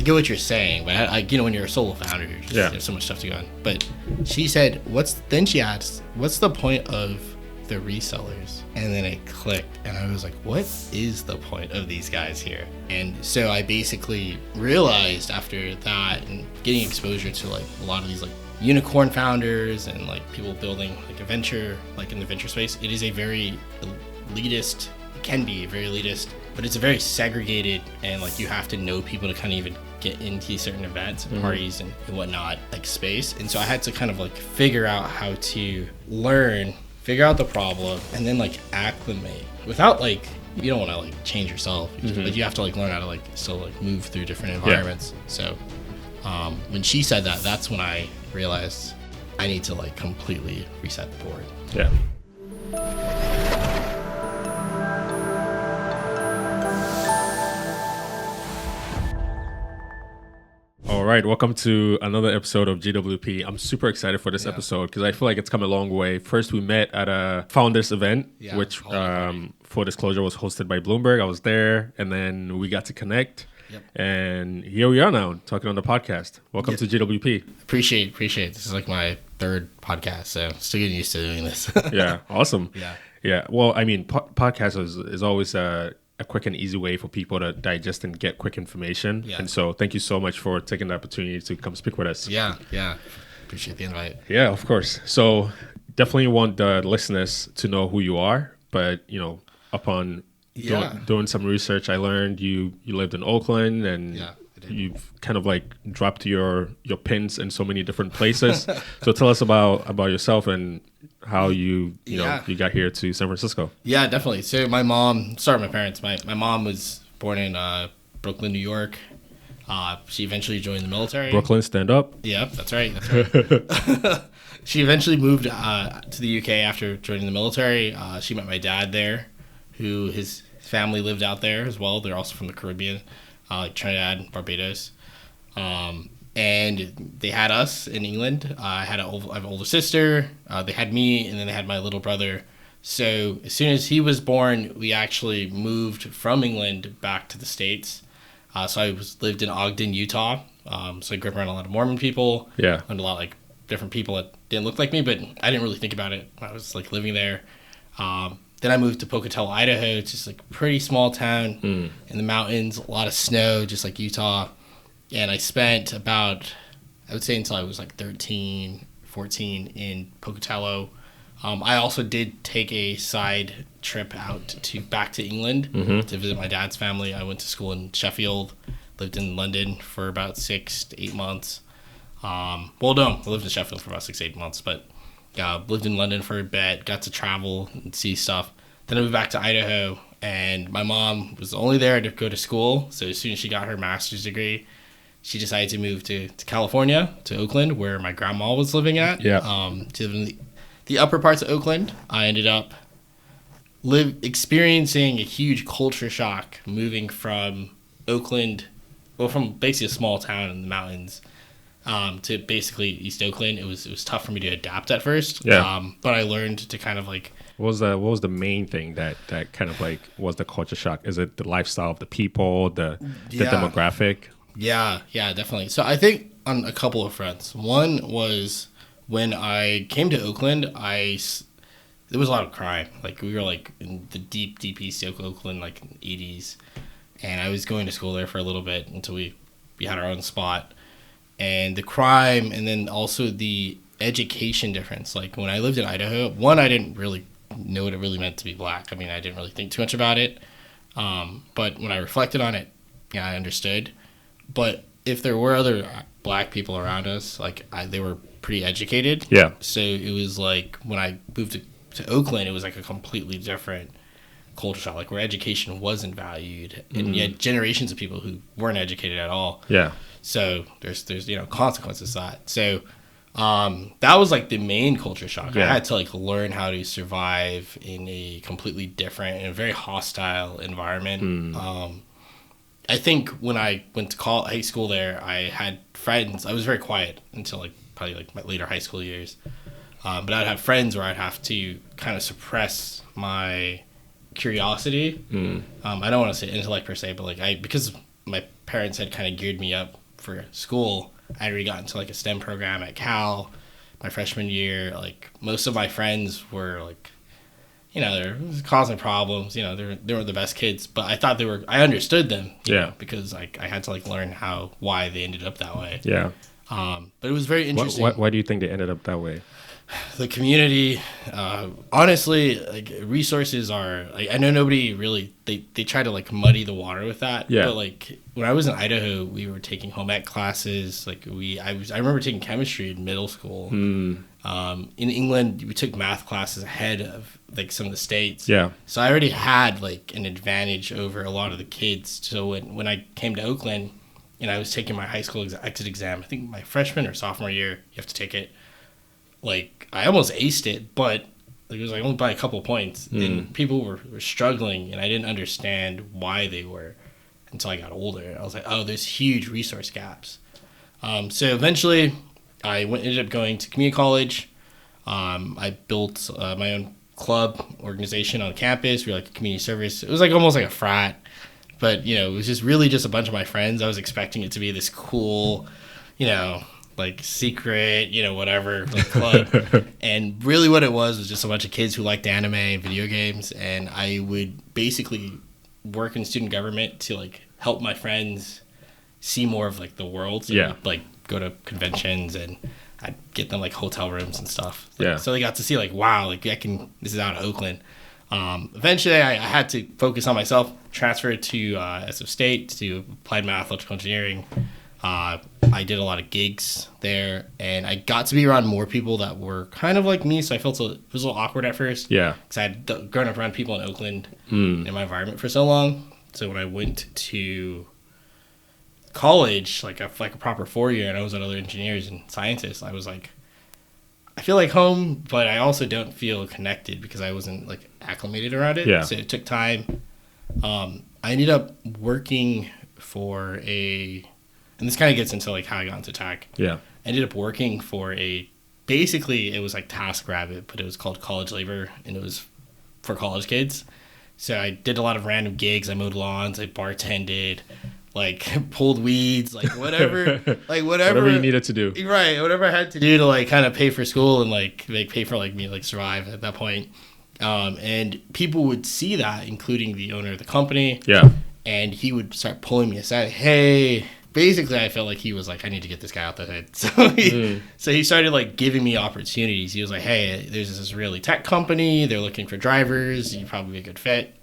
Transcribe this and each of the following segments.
get what you're saying, but I when you're a solo founder, there's so much stuff to go on. But she said, she asked, what's the point of the resellers? And then it clicked, and I was like, what is the point of these guys here? And so I basically realized after that and getting exposure to like a lot of these like unicorn founders and like people building like a venture, like in the venture space, it is a very elitist, it can be very elitist, but it's a very segregated, and like you have to know people to kind of even get into certain events and parties and whatnot, like space. And so I had to kind of like figure out how to figure out the problem, and then like acclimate without like, you don't want to like change yourself, but you have to like learn how to like still like move through different environments. So when she said that, that's when I realized I need to like completely reset the board. Yeah. All right, welcome to another episode of GWP. I'm super excited for this episode because I feel like it's come a long way. First, we met at a founders event, which, full disclosure, was hosted by Bloomberg. I was there, and then we got to connect. Yep. And here we are now, talking on the podcast. Welcome to GWP. Appreciate it. This is like my third podcast, so still getting used to doing this. Yeah, awesome. Yeah. Well, I mean, podcast is always a quick and easy way for people to digest and get quick information. Yeah. And so thank you so much for taking the opportunity to come speak with us. Yeah. Appreciate the invite. Yeah, of course. So definitely want the listeners to know who you are, but upon doing some research, I learned you lived in Oakland, and you've kind of like dropped your pins in so many different places. So tell us about yourself and how you got here to San Francisco. Yeah, definitely. So my parents. My mom was born in Brooklyn, New York. She eventually joined the military. Brooklyn, stand up. Yep, that's right. She eventually moved to the UK after joining the military. She met my dad there, who his family lived out there as well. They're also from the Caribbean, like Trinidad, Barbados. And they had us in England. I have an older sister. They had me, and then they had my little brother. So as soon as he was born, we actually moved from England back to the States. So I lived in Ogden, Utah. So I grew up around a lot of Mormon people. Yeah. And a lot of like different people that didn't look like me, but I didn't really think about it when I was like living there. Then I moved to Pocatello, Idaho. It's just like a pretty small town in the mountains, a lot of snow, just like Utah. And I spent about, I would say until I was like 13, 14 in Pocatello. I also did take a side trip back to England to visit my dad's family. I went to school in Sheffield, lived in London for about 6 to 8 months. I lived in Sheffield for about 6 to 8 months, but lived in London for a bit, got to travel and see stuff. Then I moved back to Idaho, and my mom was only there to go to school. So as soon as she got her master's degree, she decided to move to California, to Oakland, where my grandma was living at. Yeah. She lived in the upper parts of Oakland. I ended up experiencing a huge culture shock moving from Oakland, from basically a small town in the mountains, to basically East Oakland. It was tough for me to adapt at first. Yeah. But I learned to kind of like. What was the main thing that kind of like was the culture shock? Is it the lifestyle of the people, the demographic? Yeah, definitely. So I think on a couple of fronts. One was when I came to Oakland, there was a lot of crime. Like we were like in the deep East Oakland, like in the 80s. And I was going to school there for a little bit until we had our own spot. And the crime, and then also the education difference. Like when I lived in Idaho, one, I didn't really know what it really meant to be black. I mean, I didn't really think too much about it. But when I reflected on it, I understood. But if there were other black people around us, like they were pretty educated. Yeah. So it was like when I moved to Oakland, it was like a completely different culture shock, like where education wasn't valued, and yet generations of people who weren't educated at all. Yeah. So there's consequences to that. So that was like the main culture shock. Yeah. I had to like learn how to survive in a completely different and a very hostile environment. I think when I went to high school there, I had friends. I was very quiet until like probably like my later high school years. But I'd have friends where I'd have to kind of suppress my curiosity. I don't want to say intellect per se, but like because my parents had kind of geared me up for school. I had already gotten to like a STEM program at Cal my freshman year. Like most of my friends were like, they're causing problems. They were the best kids, but I thought I understood them. You know, because I had to like learn why they ended up that way. Yeah. But it was very interesting. Why do you think they ended up that way? The community, honestly, like resources are. Like, I know nobody really. They try to like muddy the water with that. Yeah. But like when I was in Idaho, we were taking home ec classes. Like I remember taking chemistry in middle school. In England, we took math classes ahead of like some of the states. Yeah. So I already had like an advantage over a lot of the kids. So when I came to Oakland, and I was taking my high school exit exam, I think my freshman or sophomore year, you have to take it. Like, I almost aced it, but it was like only by a couple points. And people were struggling, and I didn't understand why they were until I got older. I was like, oh, there's huge resource gaps. So eventually, I ended up going to community college. I built my own club organization on campus. We were like a community service. It was like almost like a frat, but, it was just really just a bunch of my friends. I was expecting it to be this cool, like secret, whatever, like club. And really what it was just a bunch of kids who liked anime and video games. And I would basically work in student government to like help my friends see more of like the world. So we'd, like go to conventions and I'd get them like hotel rooms and stuff. So they got to see like, wow, like this is out of Oakland. Eventually I had to focus on myself, transferred to SF State to applied math, electrical engineering. I did a lot of gigs there, and I got to be around more people that were kind of like me, so I felt it was a little awkward at first. Yeah. Because I had grown up around people in Oakland in my environment for so long. So when I went to college, like a proper 4-year, and I was with other engineers and scientists, I was like, I feel like home, but I also don't feel connected because I wasn't like acclimated around it. Yeah. So it took time. I ended up working for and this kind of gets into like how I got into tech. Yeah. I ended up working for basically it was like TaskRabbit, but it was called College Labor, and it was for college kids. So I did a lot of random gigs. I mowed lawns, I bartended, like pulled weeds, like whatever, whatever you needed to do. Right. Whatever I had to do to like kind of pay for school and like pay for like me like survive at that point. And people would see that, including the owner of the company. Yeah. And he would start pulling me aside. Hey, basically, I felt like he was like, I need to get this guy out the hood. So he started like giving me opportunities. He was like, hey, there's this Israeli tech company. They're looking for drivers. You'd probably be a good fit.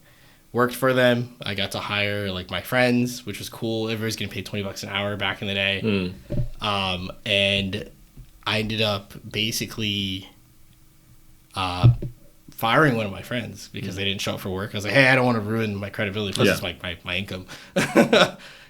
Worked for them. I got to hire like my friends, which was cool. Everybody was getting paid $20 an hour back in the day. And I ended up basically firing one of my friends because they didn't show up for work. I was like, hey, I don't want to ruin my credibility. Plus, it's like my income.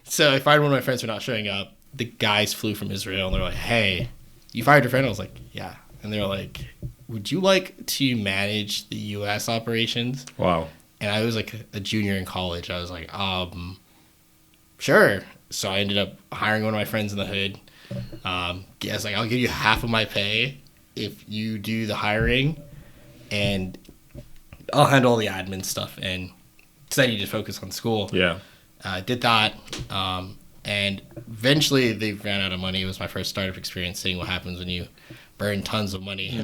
So I fired one of my friends for not showing up. The guys flew from Israel, and they're like, hey, you fired your friend? I was like, yeah. And they were like, would you like to manage the U.S. operations? Wow. And I was like a junior in college. I was like, sure. So I ended up hiring one of my friends in the hood. I was like, I'll give you half of my pay if you do the hiring, and I'll handle all the admin stuff. And so I need to focus on school. Yeah. Did that, and eventually they ran out of money. It was my first startup experience, seeing what happens when you burn tons of money.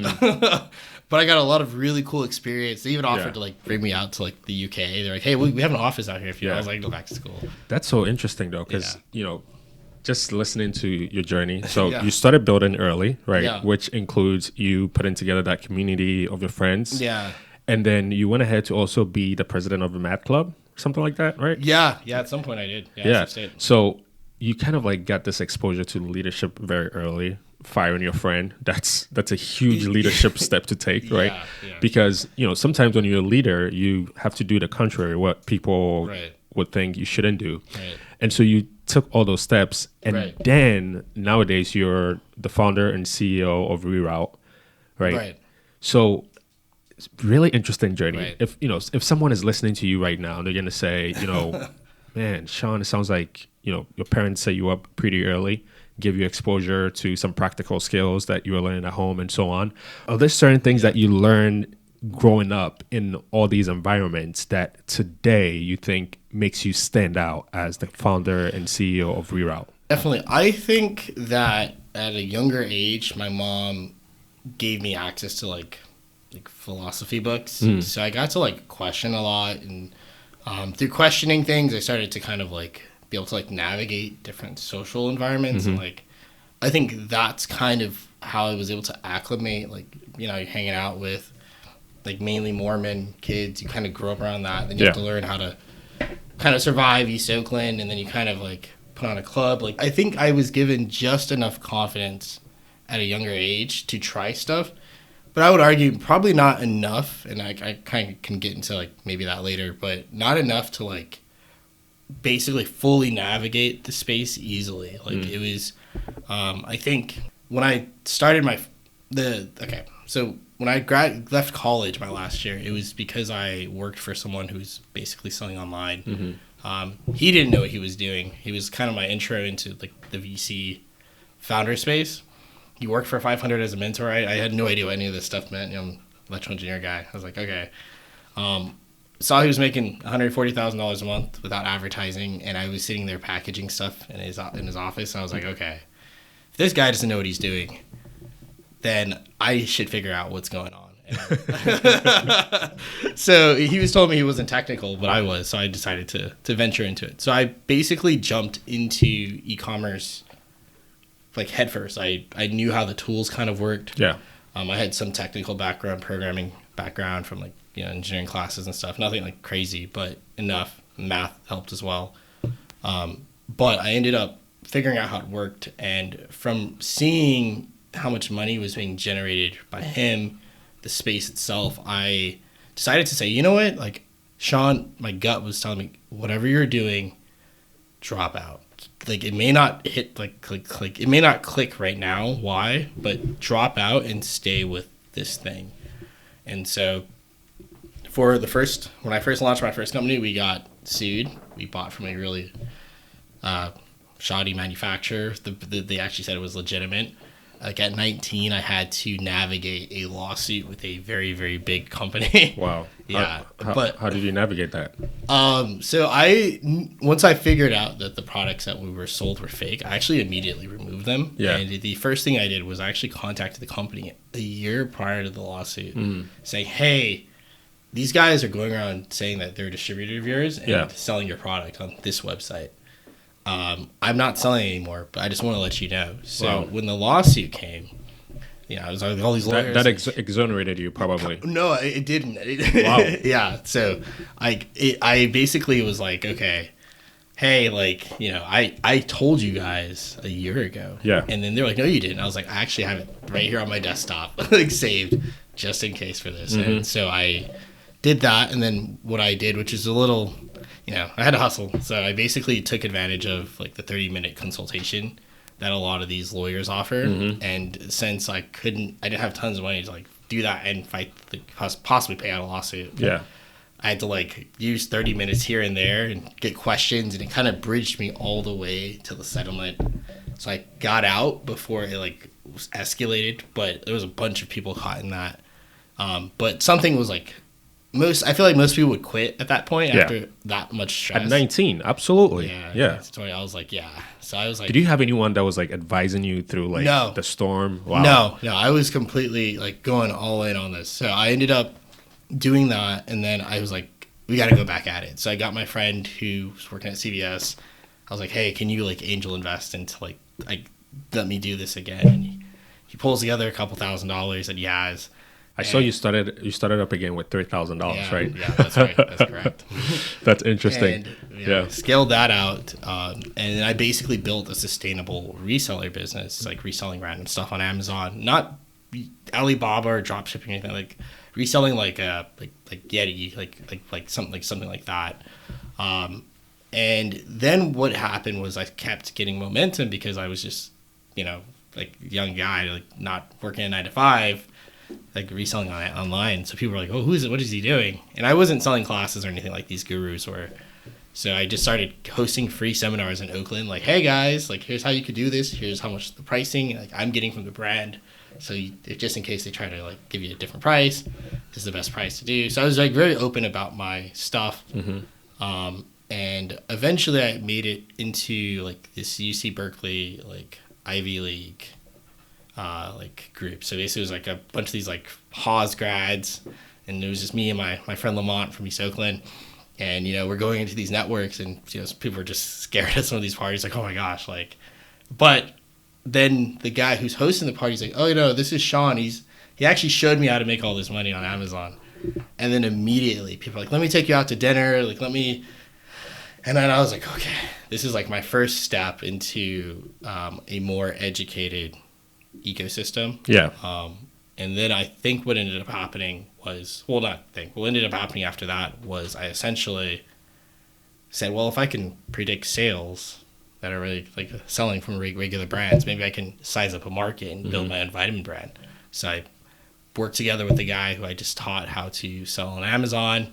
But I got a lot of really cool experience. They even offered to like bring me out to like the UK. They're like, hey, we have an office out here if you want. I was like, go back to school. That's so interesting though, because just listening to your journey. So you started building early, right? Yeah. Which includes you putting together that community of your friends. Yeah. And then you went ahead to also be the president of a math club. Something like that, right? Yeah, at some point I did. Yeah. So you kind of like got this exposure to leadership very early, firing your friend. That's a huge leadership step to take, right? Yeah. Because, sometimes when you're a leader, you have to do the contrary, what people would think you shouldn't do. Right. And so you took all those steps, and then nowadays you're the founder and CEO of Reroute, right? So it's a really interesting journey. Right. If someone is listening to you right now, they're gonna say, man, Sean, it sounds like your parents set you up pretty early, give you exposure to some practical skills that you were learning at home and so on. Are there certain things that you learned growing up in all these environments that today you think makes you stand out as the founder and CEO of Reroute? Definitely. I think that at a younger age, my mom gave me access to like philosophy books. So I got to like question a lot, and through questioning things, I started to kind of like be able to like navigate different social environments. And like, I think that's kind of how I was able to acclimate, like, you know, you're hanging out with like mainly Mormon kids. You kind of grow up around that. Then you have to learn how to kind of survive East Oakland, and then you kind of like put on a club. Like, I think I was given just enough confidence at a younger age to try stuff, but I would argue probably not enough, and I kind of can get into like maybe that later, but not enough to like basically fully navigate the space easily. Like it was, I think when I started so when I left college my last year, it was because I worked for someone who's basically selling online. He didn't know what he was doing. He was kind of my intro into like the VC founder space. He worked for 500 as a mentor. I had no idea what any of this stuff meant. You know, I'm an electrical engineer guy. I was like, okay. Saw he was making $140,000 a month without advertising, and I was sitting there packaging stuff in his office. And I was like, okay, if this guy doesn't know what he's doing, then I should figure out what's going on. So he was told me he wasn't technical, but I was. So I decided to venture into it. So I basically jumped into e-commerce like headfirst. I knew how the tools kind of worked. Yeah. I had some technical background, programming background from like, you know, engineering classes and stuff. Nothing like crazy, but enough. Math helped as well. But I ended up figuring out how it worked, and from seeing how much money was being generated by him, the space itself, I decided to say, you know what, like, Sean, my gut was telling me, whatever you're doing, drop out. Like, it may not hit like click, it may not click right now, why, but drop out and stay with this thing. And so when I first launched my first company, we got sued. We bought from a really shoddy manufacturer. They actually said it was legitimate. Like at 19, I had to navigate a lawsuit with a very, very big company. Wow. Yeah. How did you navigate that? So once I figured out that the products that we were sold were fake, I actually immediately removed them. Yeah. And the first thing I did was I actually contacted the company a year prior to the lawsuit, saying, hey, these guys are going around saying that they're a distributor of yours and selling your product on this website. I'm not selling anymore, but I just want to let you know. So when the lawsuit came, you know, it was like all these lawyers. That exonerated you, probably. No, it didn't. Wow. Yeah. So I basically was like, okay, hey, like, you know, I told you guys a year ago. Yeah. And then they're like, no, you didn't. I was like, I actually have it right here on my desktop, like saved just in case for this. And so I did that. And then what I did, which is a little, you know, I had to hustle. So I basically took advantage of like the 30-minute consultation that a lot of these lawyers offer. And since I didn't have tons of money to like do that and fight, like, possibly pay out a lawsuit. Yeah. I had to like use 30 minutes here and there and get questions, and it kind of bridged me all the way to the settlement. So I got out before it like was escalated, but there was a bunch of people caught in that. But something was like, I feel like most people would quit at that point after that much stress. At 19, absolutely. Yeah. I was like, yeah. So I was like, did you have anyone that was like advising you through like the storm? Wow. No. I was completely like going all in on this. So I ended up doing that, and then I was like, we got to go back at it. So I got my friend who was working at CVS. I was like, hey, can you like angel invest into like let me do this again? And he pulls together a couple $1,000s that he has. I saw you started up again with $3,000, right? Yeah, that's right. That's correct. That's interesting. And, scaled that out, and then I basically built a sustainable reseller business, like reselling random stuff on Amazon, not Alibaba or drop shipping or anything, like reselling like Yeti, like something like that. And then what happened was I kept getting momentum because I was just, you know, like a young guy, like not working a 9 to 5. Like reselling online. So people were like, oh, who is it? What is he doing? And I wasn't selling classes or anything like these gurus were. So I just started hosting free seminars in Oakland. Like, hey guys, like here's how you could do this. Here's how much the pricing like I'm getting from the brand So just in case they try to like give you a different price, this is the best price to do. So I was like very open about my stuff. And eventually I made it into like this UC Berkeley, like Ivy League, like group. So basically it was like a bunch of these like Haas grads, and it was just me and my friend Lamont from East Oakland. And, we're going into these networks, and, people are just scared at some of these parties, like, oh my gosh, like, but then the guy who's hosting the party is like, oh, this is Sean. He actually showed me how to make all this money on Amazon. And then immediately people are like, let me take you out to dinner. Like, and then I was like, okay, this is like my first step into a more educated ecosystem. Yeah. And then I think what ended up happening was, what ended up happening after that was I essentially said, well, if I can predict sales that are really like selling from regular brands, maybe I can size up a market and build my own vitamin brand. So I worked together with the guy who I just taught how to sell on Amazon,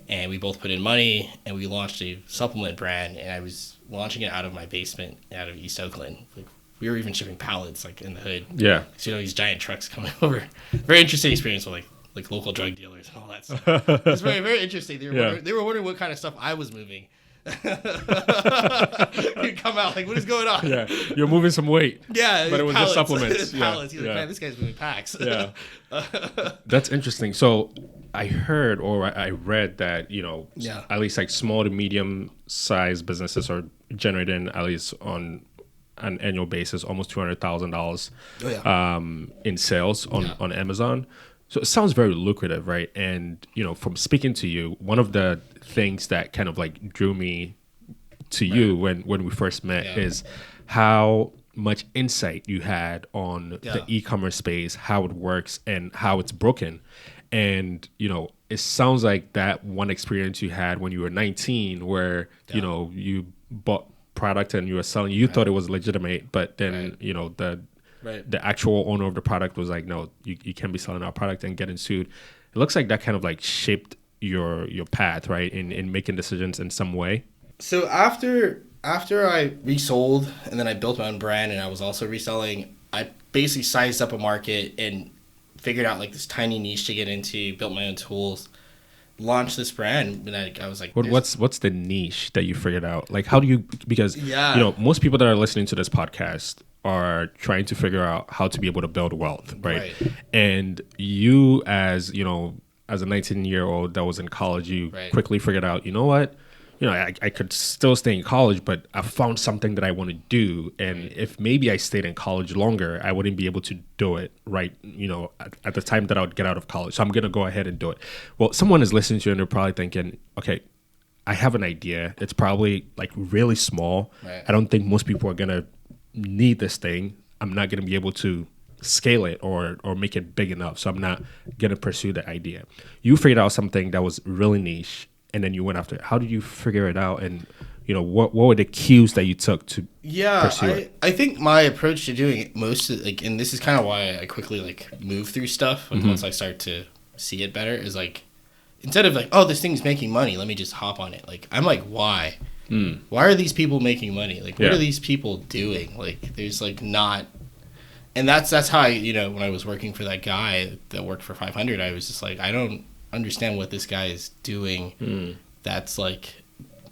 and we both put in money, and we launched a supplement brand, and I was launching it out of my basement out of East Oakland. Like, we were even shipping pallets like in the hood. Yeah. So, these giant trucks coming over. Very interesting experience with like local drug dealers and all that stuff. It's very, very interesting. They were wondering what kind of stuff I was moving. You'd come out like, what is going on? Yeah, you're moving some weight. Yeah, but it was pallets. just supplements. Pallets. You're like, man, this guy's moving packs. Yeah, that's interesting. So I heard or I read that at least like small to medium sized businesses are generating at least on an annual basis almost $200,000 in sales on Amazon. So it sounds very lucrative, right? And, from speaking to you, one of the things that kind of like drew me to you when we first met is how much insight you had on the e-commerce space, how it works and how it's broken. And, it sounds like that one experience you had when you were 19 where, you bought product and you were selling, you thought it was legitimate, but then, the actual owner of the product was like, no, you can't be selling our product, and getting sued. It looks like that kind of like shaped your path, right, in making decisions in some way. So after I resold and then I built my own brand and I was also reselling, I basically sized up a market and figured out like this tiny niche to get into, built my own tools, launched this brand, and I was like, what's the niche that you figured out? Like, how do you, because most people that are listening to this podcast are trying to figure out how to be able to build wealth, right? And you, as a 19-year-old that was in college, you quickly figured out, what, I could still stay in college, but I found something that I want to do. And if maybe I stayed in college longer, I wouldn't be able to do it at the time that I would get out of college. So I'm going to go ahead and do it. Well, someone is listening to you and they're probably thinking, okay, I have an idea. It's probably like really small. I don't think most people are going to need this thing. I'm not going to be able to scale it or make it big enough. So I'm not going to pursue the idea. You figured out something that was really niche, and then you went after it. How did you figure it out? And, what were the cues that you took to pursue it? I think my approach to doing it and this is kind of why I quickly like move through stuff once I start to see it better, is like, instead of like, oh, this thing's making money, let me just hop on it. Like, I'm like, why? Why are these people making money? Like, what are these people doing? Like, there's like not, and that's how I, when I was working for that guy that worked for 500, I was just like, I don't understand what this guy is doing that's like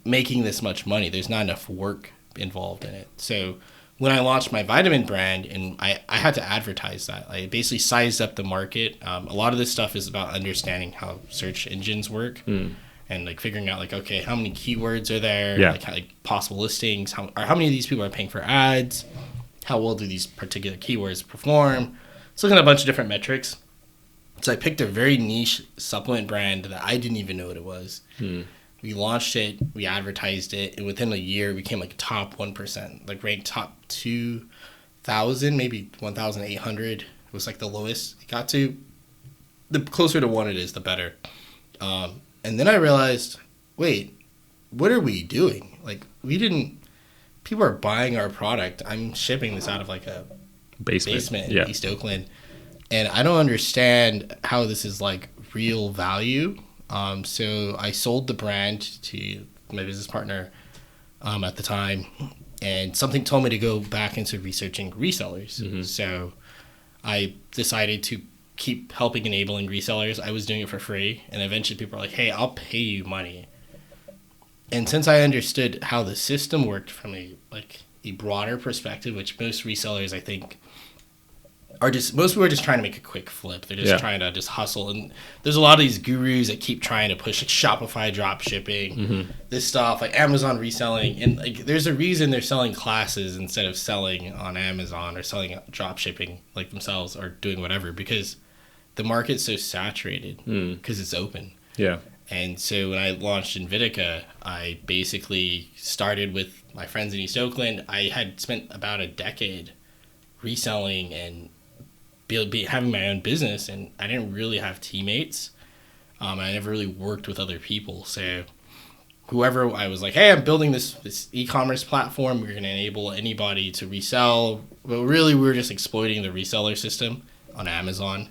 making this much money. There's not enough work involved in it. So when I launched my vitamin brand, and I had to advertise that, I basically sized up the market. A lot of this stuff is about understanding how search engines work and like figuring out like, okay, how many keywords are there, like possible listings, how many of these people are paying for ads, how well do these particular keywords perform. So looking at a bunch of different metrics. So I picked a very niche supplement brand that I didn't even know what it was. We launched it, we advertised it, and within a year we became like top 1%, like ranked top 2,000, maybe 1,800. It was like the lowest it got to. The closer to 1 it is, the better. And then I realized, wait, what are we doing? Like, people are buying our product. I'm shipping this out of like a basement in East Oakland. And I don't understand how this is like real value. So I sold the brand to my business partner at the time, and something told me to go back into researching resellers. So I decided to keep helping enabling resellers. I was doing it for free, and eventually people were like, hey, I'll pay you money. And since I understood how the system worked from a broader perspective, which most resellers, I think, most people are just trying to make a quick flip. They're just trying to just hustle. And there's a lot of these gurus that keep trying to push Shopify drop shipping, this stuff, like Amazon reselling. And there's a reason they're selling classes instead of selling on Amazon or selling drop shipping like themselves or doing whatever, because the market's so saturated because it's open. Yeah. And so when I launched Invitica, I basically started with my friends in East Oakland. I had spent about a decade reselling and having my own business, and I didn't really have teammates. I never really worked with other people. So whoever, I was like, hey, I'm building this e-commerce platform. We're going to enable anybody to resell. But really, we were just exploiting the reseller system on Amazon.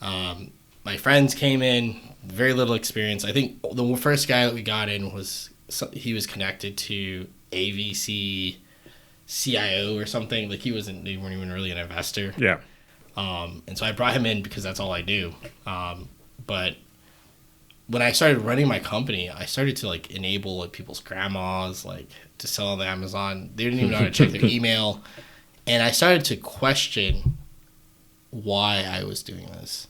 My friends came in, very little experience. I think the first guy that we got in he was connected to AVC CIO or something. Like they weren't even really an investor. Yeah. And so I brought him in because that's all I do. But when I started running my company, I started to enable people's grandmas to sell on the Amazon. They didn't even know how to check their email. And I started to question why I was doing this.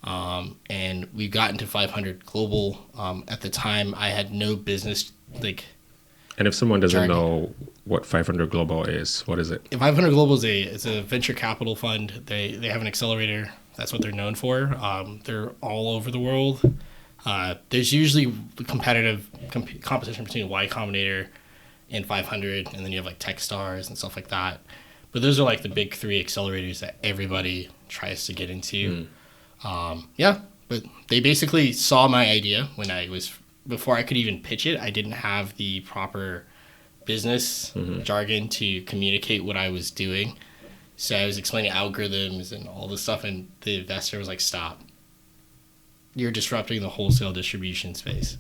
And we got into 500 Global. At the time, I had no business And if someone doesn't know what 500 Global is, what is it? 500 Global is a venture capital fund. They have an accelerator. That's what they're known for. They're all over the world. There's usually competition between Y Combinator and 500, and then you have Techstars and stuff like that. But those are the big three accelerators that everybody tries to get into. But they basically saw my idea before I could even pitch it. I didn't have the proper business jargon to communicate what I was doing. So I was explaining algorithms and all this stuff, and the investor was like, stop. You're disrupting the wholesale distribution space.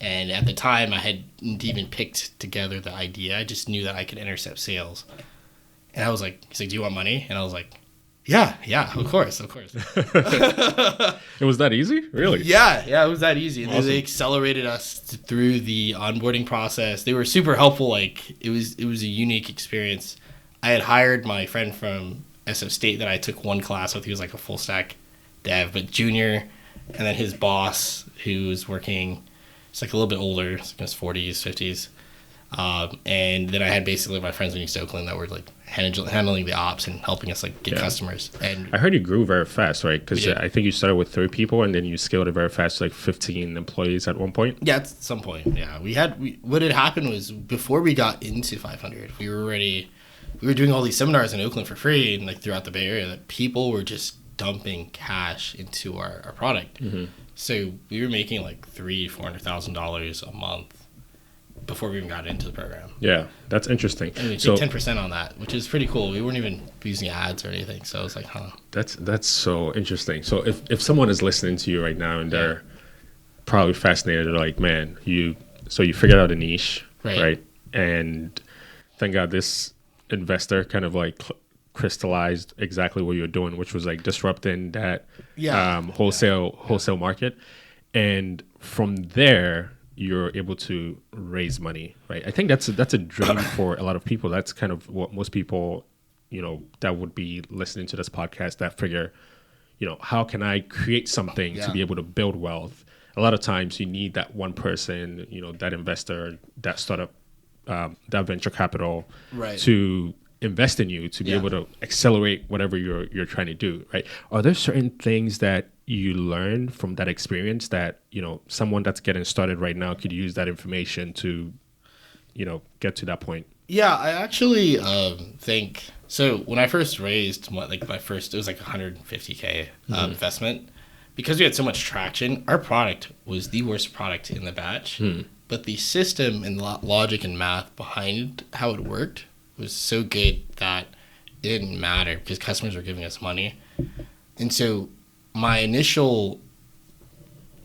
And at the time, I hadn't even picked together the idea. I just knew that I could intercept sales. And I was like, he's like, do you want money? And I was like, yeah, of course. It was that easy? Really? Yeah, it was that easy. And awesome. They accelerated us through the onboarding process. They were super helpful. It was a unique experience. I had hired my friend from SF State that I took one class with. He was a full stack dev, but junior. And then his boss, who was working, it's a little bit older, in his 40s, 50s. And then I had basically my friends in East Oakland that were handling the ops and helping us get customers. And I heard you grew very fast, right? Because I think you started with 3 people and then you scaled it very fast to 15 employees at one point. Yeah, at some point. Yeah, what had happened was before we got into 500, we were doing all these seminars in Oakland for free and throughout the Bay Area that people were just dumping cash into our product. Mm-hmm. So we were making $300,000-$400,000 a month before we even got into the program. Yeah, that's interesting. And we take 10% on that, which is pretty cool. We weren't even using ads or anything, so I was like, huh. That's so interesting. So if someone is listening to you right now and they're probably fascinated, they're like, man, you figured out a niche, right? And thank God this investor kind of crystallized exactly what you're doing, which was disrupting that wholesale market. And from there, you're able to raise money, right? I think that's a dream for a lot of people. That's kind of what most people, that would be listening to this podcast that figure, how can I create something to be able to build wealth? A lot of times you need that one person, that investor, that startup, that venture capital to invest in you to be able to accelerate whatever you're trying to do, right? Are there certain things that you learn from that experience that someone that's getting started right now could use that information to get to that point? Yeah, I actually think so. When I first raised it was $150K investment, because we had so much traction. Our product was the worst product in the batch, but the system and logic and math behind how it worked was so good that it didn't matter because customers were giving us money. And so my initial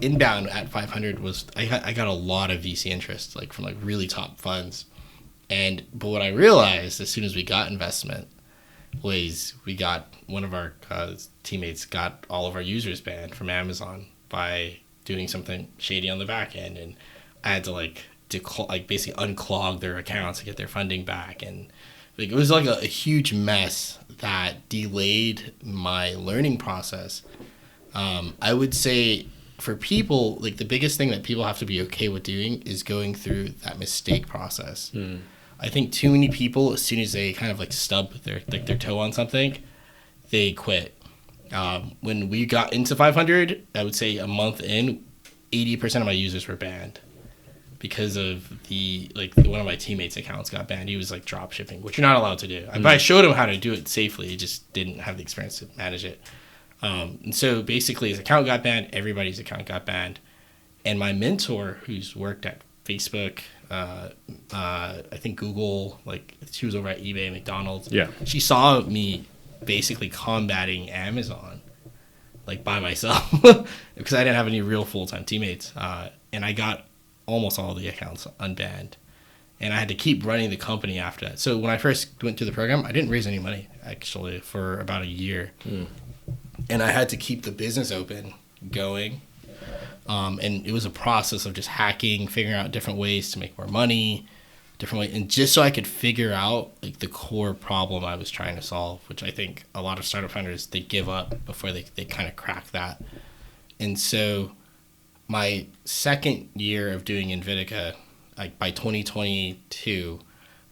inbound at 500 was I got a lot of VC interest, from really top funds. But what I realized as soon as we got investment was we got one of our teammates got all of our users banned from Amazon by doing something shady on the back end, and I had to like basically unclog their accounts to get their funding back, and like it was like a huge mess that delayed my learning process. I would say for people, like the biggest thing that people have to be okay with doing is going through that mistake process. I think too many people, as soon as they kind of like stub their toe on something, they quit. When we got into 500, I would say a month in, 80% of my users were banned because of one of my teammates' accounts got banned. He was like drop shipping, which you're not allowed to do. But I showed him how to do it safely. He just didn't have the experience to manage it. And so basically his account got banned, everybody's account got banned. And my mentor, who's worked at Facebook, I think Google, like she was over at eBay, McDonald's. Yeah. She saw me basically combating Amazon like by myself because I didn't have any real full-time teammates. And I got almost all the accounts unbanned. And I had to keep running the company after that. So when I first went to the program, I didn't raise any money actually for about a year. And I had to keep the business open going. And it was a process of just hacking, figuring out different ways to make more money, and just so I could figure out like the core problem I was trying to solve, which I think a lot of startup founders, they give up before they kind of crack that. And so my second year of doing Invitica, like by 2022,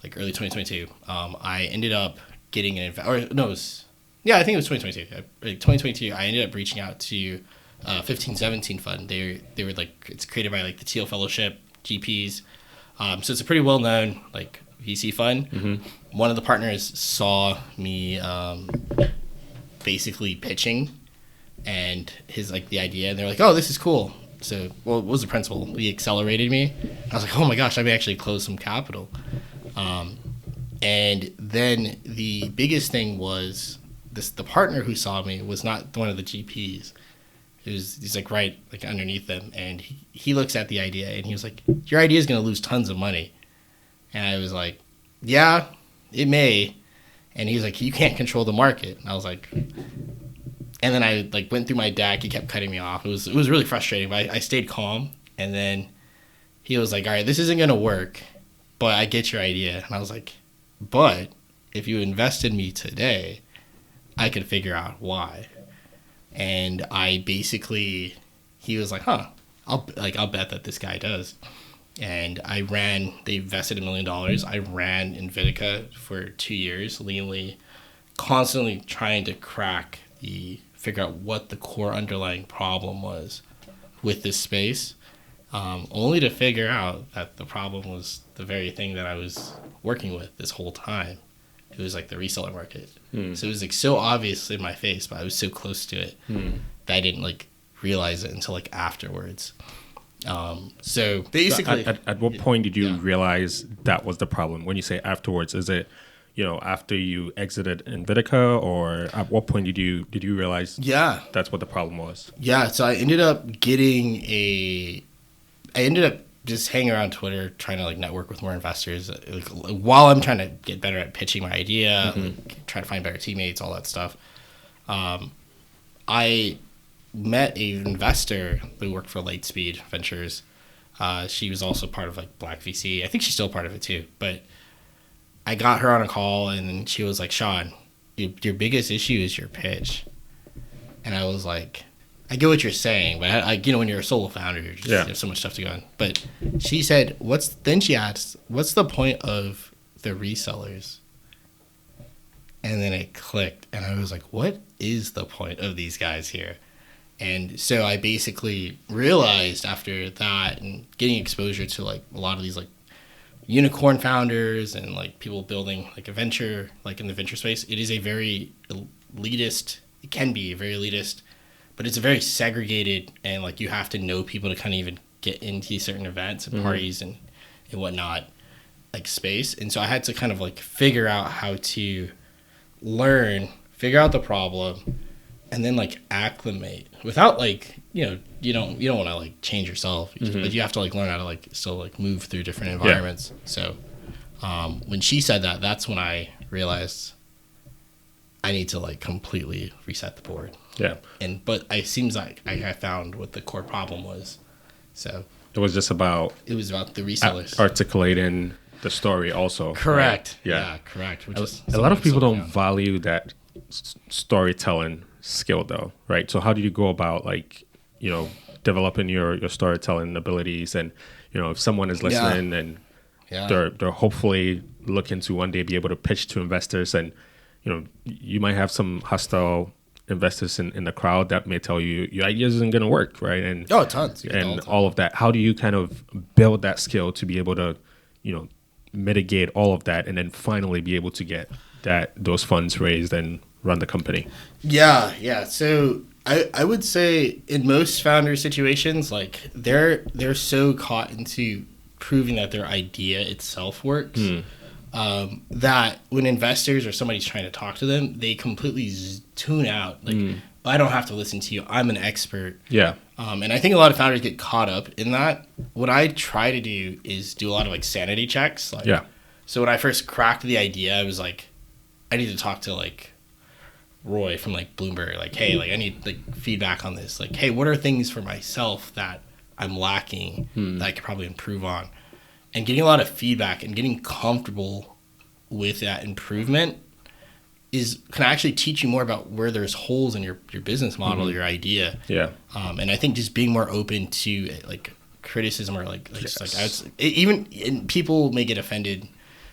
like early 2022, I ended up getting I think it was 2022. 2022, I ended up reaching out to 1517 fund. They were like, it's created by like the Teal Fellowship, GPs. So it's a pretty well known like VC fund. One of the partners saw me basically pitching and his like the idea, and they're like, oh, this is cool. So what was the principal? He accelerated me. I was like, oh my gosh, I may actually close some capital. And then the biggest thing was the partner who saw me was not one of the GPs. He's like right like underneath them, and he looks at the idea and he was like, your idea is going to lose tons of money. And I was like, yeah, it may. And he was like, you can't control the market. And I was like, and then I like went through my deck. He kept cutting me off. It was really frustrating, but I stayed calm. And then he was like, all right, this isn't going to work, but I get your idea. And I was like, but if you invested me today, I could figure out why. And I basically, he was like, huh, I'll bet that this guy does. And they invested $1 million. I ran Invitica for 2 years, leanly, constantly trying to figure out what the core underlying problem was with this space, only to figure out that the problem was the very thing that I was working with this whole time. It was like the reseller market. So it was like so obvious in my face, but I was so close to it that I didn't like realize it until like afterwards. So basically, at what point did you realize that was the problem? When you say afterwards, is it after you exited Invitica, or at what point did you realize that's what the problem was? Yeah, so I ended up just hanging around Twitter, trying to like network with more investors, like, while I'm trying to get better at pitching my idea, like, trying to find better teammates, all that stuff. I met an investor who worked for Lightspeed Ventures. She was also part of like Black VC. I think she's still part of it too. But I got her on a call, and then she was like, Sean, your biggest issue is your pitch. And I was like, I get what you're saying, but when you're a solo founder, there's so much stuff to go on. But she said, then she asked, what's the point of the resellers? And then it clicked, and I was like, what is the point of these guys here? And so I basically realized after that and getting exposure to like a lot of these like unicorn founders and like people building like a venture, like in the venture space, it is a very elitist, it can be very elitist, but it's a very segregated, and like you have to know people to kind of even get into certain events and parties and whatnot, like space. And so I had to kind of like figure out how to figure out the problem, and then like acclimate without like, you don't want to like change yourself, but you have to like learn how to like still like move through different environments. So when she said that, that's when I realized I need to like completely reset the board. Yeah. But it seems like I found what the core problem was. So it was about the resellers articulating the story also. Correct. Right? Yeah, correct. Which is a lot of people don't value that storytelling skill though, right? So how do you go about like, you know, developing your storytelling abilities? And, you know, if someone is listening and they're hopefully looking to one day be able to pitch to investors, and, you know, you might have some hostile investors in the crowd that may tell you your idea isn't going to work, right? And tons. And all of that. How do you kind of build that skill to be able to, you know, mitigate all of that and then finally be able to get those funds raised and run the company? Yeah. So I would say in most founder situations, like they're so caught into proving that their idea itself works. That when investors or somebody's trying to talk to them, they completely tune out. Like, I don't have to listen to you. I'm an expert. Yeah. And I think a lot of founders get caught up in that. What I try to do is do a lot of like sanity checks. Like, so when I first cracked the idea, I was like, I need to talk to like Roy from like Bloomberg. Like, hey, like I need like feedback on this. Like, hey, what are things for myself that I'm lacking that I could probably improve on? And getting a lot of feedback and getting comfortable with that improvement can actually teach you more about where there's holes in your business model, your idea. Yeah. And I think just being more open to like criticism or like even people may get offended,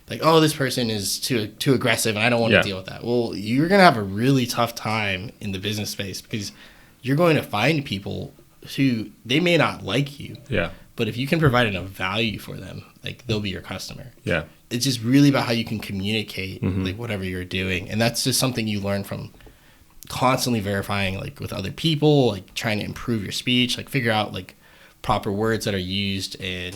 like, oh, this person is too aggressive and I don't want to deal with that. Well, you're gonna have a really tough time in the business space because you're going to find people who they may not like you. Yeah. But if you can provide enough value for them, like they'll be your customer. Yeah. It's just really about how you can communicate like whatever you're doing. And that's just something you learn from constantly verifying like with other people, like trying to improve your speech, like figure out like proper words that are used in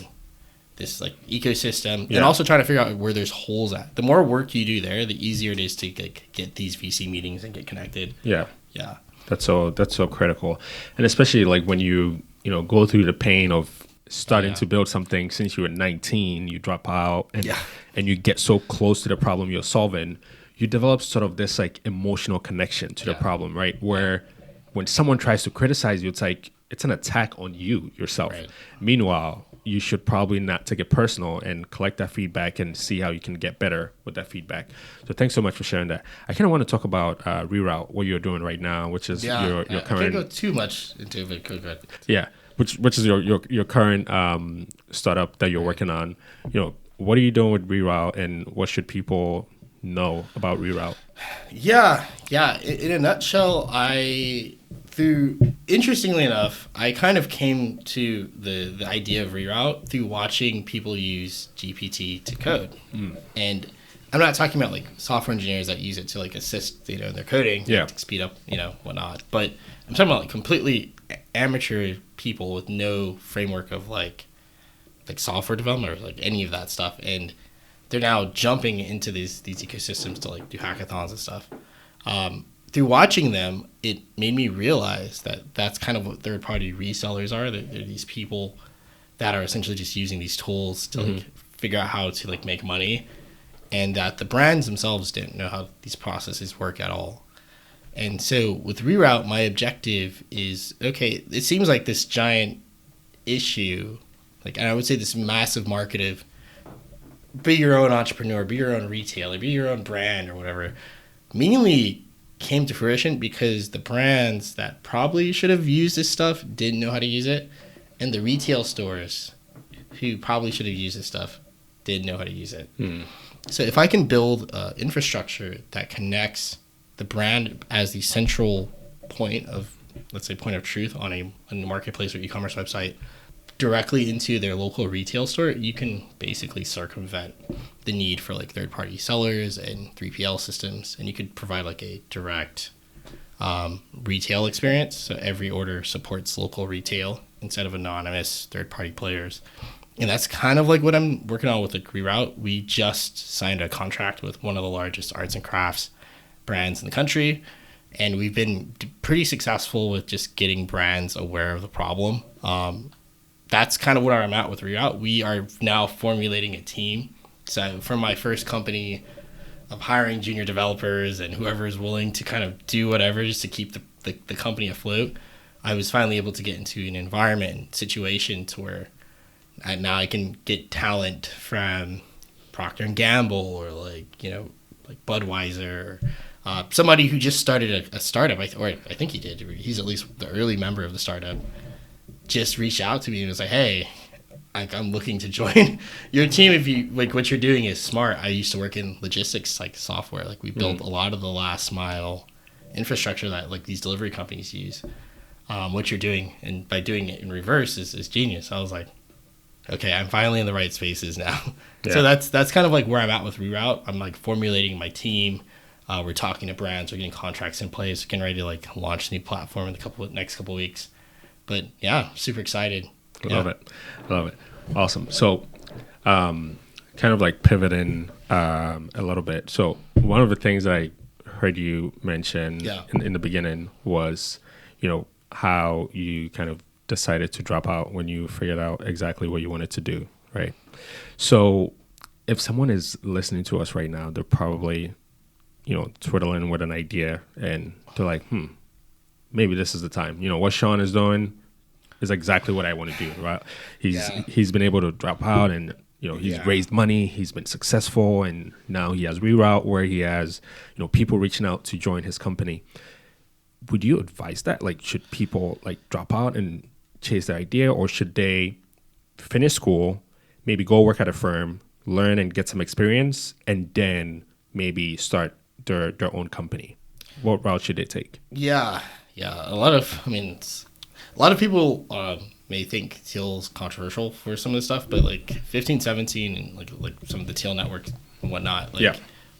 this like ecosystem, and also trying to figure out where there's holes at. The more work you do there, the easier it is to like, get these VC meetings and get connected. Yeah. Yeah. That's so critical. And especially like when you know, go through the pain of starting to build something since you were 19, you drop out and you get so close to the problem you're solving, you develop sort of this like emotional connection to the problem, right? Where when someone tries to criticize you, it's like, it's an attack on you yourself. Right. Meanwhile, you should probably not take it personal and collect that feedback and see how you can get better with that feedback. So thanks so much for sharing that. I kind of want to talk about Reroute, what you're doing right now, which is your current... I can't go too much into it. Good. Yeah. Which is your current startup that you're working on. You know, what are you doing with Reroute, and what should people know about Reroute? Yeah. In a nutshell, interestingly enough, I kind of came to the idea of Reroute through watching people use GPT to code. And I'm not talking about like software engineers that use it to like assist, in their coding, to speed up, whatnot. But I'm talking about like completely amateur people with no framework of like software development or like any of that stuff, and they're now jumping into these ecosystems to like do hackathons and stuff. Through watching them, it made me realize that that's kind of what third-party resellers are. They're these people that are essentially just using these tools to like figure out how to like make money, and that the brands themselves didn't know how these processes work at all. And so with Reroute, my objective is, okay, it seems like this giant issue, like, and I would say this massive market of be your own entrepreneur, be your own retailer, be your own brand or whatever, mainly came to fruition because the brands that probably should have used this stuff didn't know how to use it, and the retail stores who probably should have used this stuff didn't know how to use it. So if I can build infrastructure that connects the brand as the central point of, let's say, point of truth on a marketplace or e-commerce website directly into their local retail store, you can basically circumvent the need for like third-party sellers and 3PL systems, and you could provide like a direct retail experience. So every order supports local retail instead of anonymous third-party players. And that's kind of like what I'm working on with like Reroute. We just signed a contract with one of the largest arts and crafts brands in the country, and we've been pretty successful with just getting brands aware of the problem. That's kind of where I'm at with Reroute. We are now formulating a team. So from my first company, hiring junior developers and whoever is willing to kind of do whatever just to keep the company afloat, I was finally able to get into an environment and situation to where now I can get talent from Procter and Gamble or like Budweiser, somebody who just started a startup. I think he did. He's at least the early member of the startup. Just reached out to me and was like, "Hey, I'm looking to join your team. If you like what you're doing is smart." I used to work in logistics, like software. Like we built a lot of the last mile infrastructure that like these delivery companies use. What you're doing, and by doing it in reverse, is genius. I was like, okay, I'm finally in the right spaces now. Yeah. So that's kind of like where I'm at with Reroute. I'm like formulating my team. We're talking to brands. We're getting contracts in place. Getting ready to like launch a new platform in the next couple of weeks. But yeah, super excited. Love it. Awesome. So, kind of like pivoting a little bit. So one of the things that I heard you mention in the beginning was, how you kind of decided to drop out when you figured out exactly what you wanted to do, right? So if someone is listening to us right now, they're probably, twiddling with an idea and they're like, maybe this is the time. What Sean is doing is exactly what I want to do, right? He's been able to drop out and, he's raised money, he's been successful, and now he has Reroute where he has, people reaching out to join his company. Would you advise that? Like, should people like drop out and chase their idea, or should they finish school, maybe go work at a firm, learn and get some experience, and then maybe start their own company? What route should they take? Yeah. A lot of people may think Teal's controversial for some of the stuff, but like 15, 17, and like some of the Teal networks and whatnot.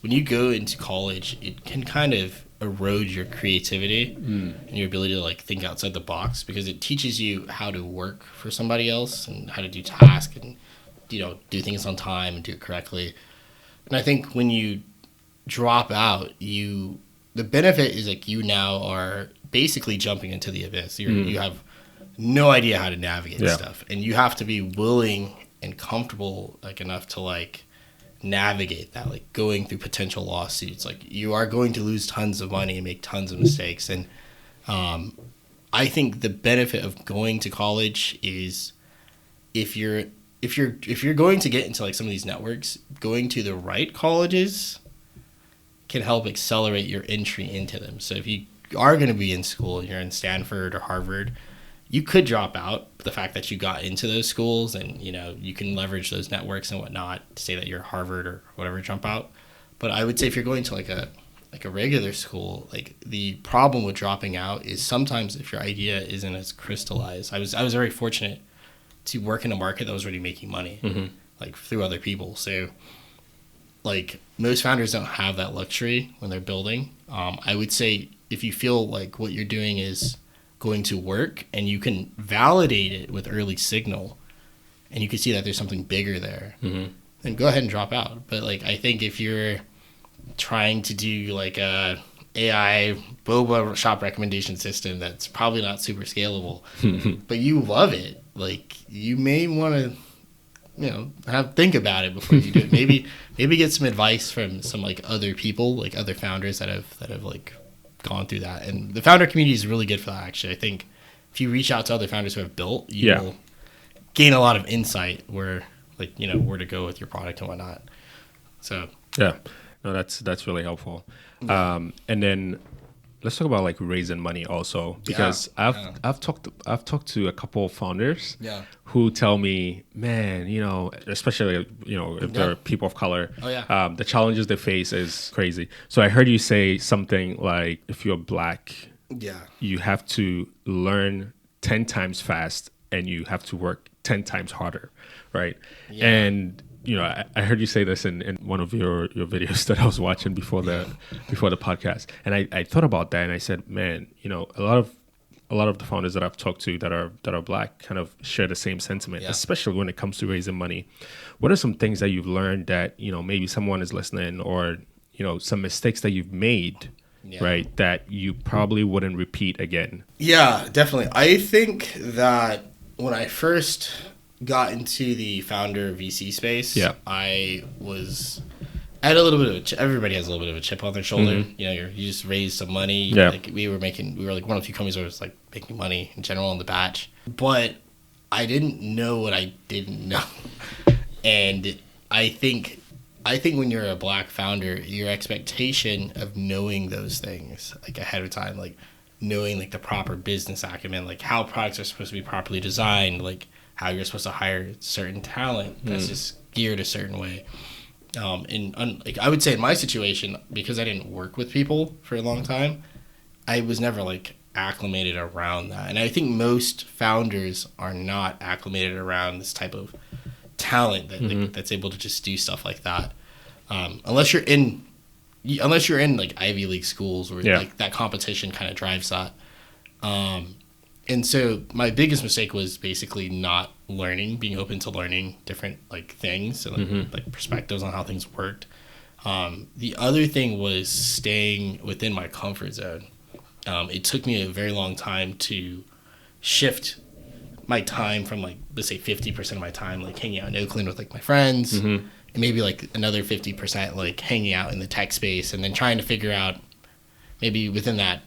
When you go into college, it can kind of erode your creativity and your ability to like think outside the box, because it teaches you how to work for somebody else and how to do tasks and do things on time and do it correctly. And I think when you drop out, the benefit is like you now are basically jumping into the abyss. You have no idea how to navigate stuff, and you have to be willing and comfortable like enough to like navigate that, like going through potential lawsuits. Like you are going to lose tons of money and make tons of mistakes. And I think the benefit of going to college is if you're going to get into like some of these networks, going to the right colleges can help accelerate your entry into them. So if you are going to be in school, you're in Stanford or Harvard, you could drop out. The fact that you got into those schools and, you can leverage those networks and whatnot to say that you're Harvard or whatever, jump out. But I would say if you're going to like a regular school, like the problem with dropping out is sometimes if your idea isn't as crystallized. I was very fortunate to work in a market that was already making money, like through other people. So like most founders don't have that luxury when they're building. I would say if you feel like what you're doing is going to work and you can validate it with early signal and you can see that there's something bigger there, then go ahead and drop out. But like I think if you're trying to do like a AI boba shop recommendation system that's probably not super scalable, but you love it, like you may want to think about it before you do it. Maybe get some advice from some like other people, like other founders that have like gone through that. And the founder community is really good for that, actually. I think if you reach out to other founders who have built, you will gain a lot of insight where to go with your product and whatnot. So no, that's really helpful. And then let's talk about like raising money also, because I've talked to a couple of founders who tell me, man, especially if they're people of color, the challenges they face is crazy. So I heard you say something like, if you're black, you have to learn 10 times fast and you have to work 10 times harder, right? And I heard you say this in one of your videos that I was watching before the podcast, and I thought about that and I said, man, a lot of the founders that I've talked to that are black kind of share the same sentiment, especially when it comes to raising money. What are some things that you've learned that maybe someone is listening, or some mistakes that you've made, right, that you probably wouldn't repeat again? Yeah, definitely. I think that when I first got into the founder VC space, I was I had a little bit of everybody has a little bit of a chip on their shoulder. You know, you just raised some money. Yeah. Like we were like one of the few companies that was like making money in general on the batch. But I didn't know what I didn't know. And I think when you're a black founder, your expectation of knowing those things like ahead of time, like knowing like the proper business acumen, like how products are supposed to be properly designed, like how you're supposed to hire certain talent that's just geared a certain way. Like I would say in my situation, because I didn't work with people for a long time, I was never like acclimated around that. And I think most founders are not acclimated around this type of talent that that's able to just do stuff like that. Unless you're in like Ivy League schools where like that competition kind of drives that. And so my biggest mistake was basically not being open to learning different like things and like perspectives on how things worked. The other thing was staying within my comfort zone. It took me a very long time to shift my time from like, let's say 50% of my time like hanging out in Oakland with like my friends and maybe like another 50% like hanging out in the tech space, and then trying to figure out maybe within that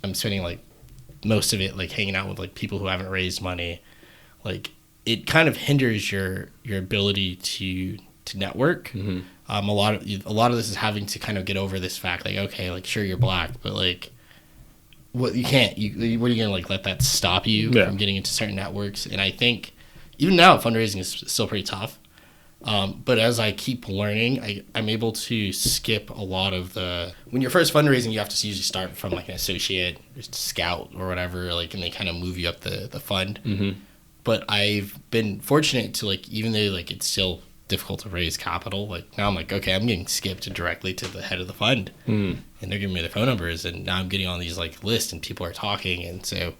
I'm spending like most of it like hanging out with like people who haven't raised money. Like it kind of hinders your ability to network. A lot of this is having to kind of get over this fact, like, okay, like sure you're black, but like what are you gonna like let that stop you from getting into certain networks? And I think even now fundraising is still pretty tough. But as I keep learning, I'm able to skip a lot of when you're first fundraising, you have to usually start from like an associate or scout or whatever, like, and they kind of move you up the fund. But I've been fortunate to like, even though like it's still difficult to raise capital, like now I'm like, okay, I'm getting skipped directly to the head of the fund and they're giving me their phone numbers, and now I'm getting on these like lists and people are talking. And so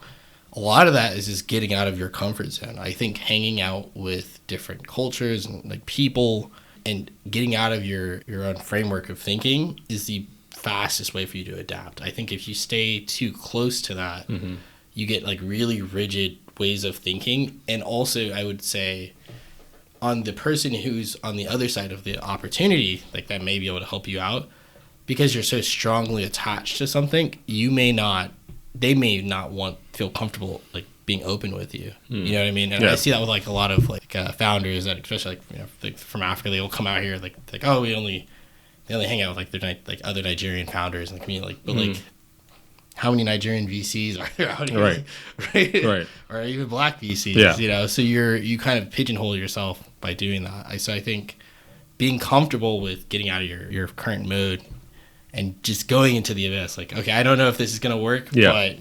a lot of that is just getting out of your comfort zone. I think hanging out with different cultures and like people and getting out of your own framework of thinking is the fastest way for you to adapt. I think if you stay too close to that, you get like really rigid ways of thinking. And also I would say on the person who's on the other side of the opportunity, like that may be able to help you out, because you're so strongly attached to something, they may not feel comfortable like being open with you. You know what I mean? And I see that with like a lot of like founders that, especially like, you know, like from Africa, they will come out here like oh, they only hang out with like other Nigerian founders in the community, like, but like how many Nigerian VCs are there out here? Right. Or even black VCs, you know? So you kind of pigeonhole yourself by doing that. So I think being comfortable with getting out of your current mode and just going into the abyss, like, okay, I don't know if this is going to work, but,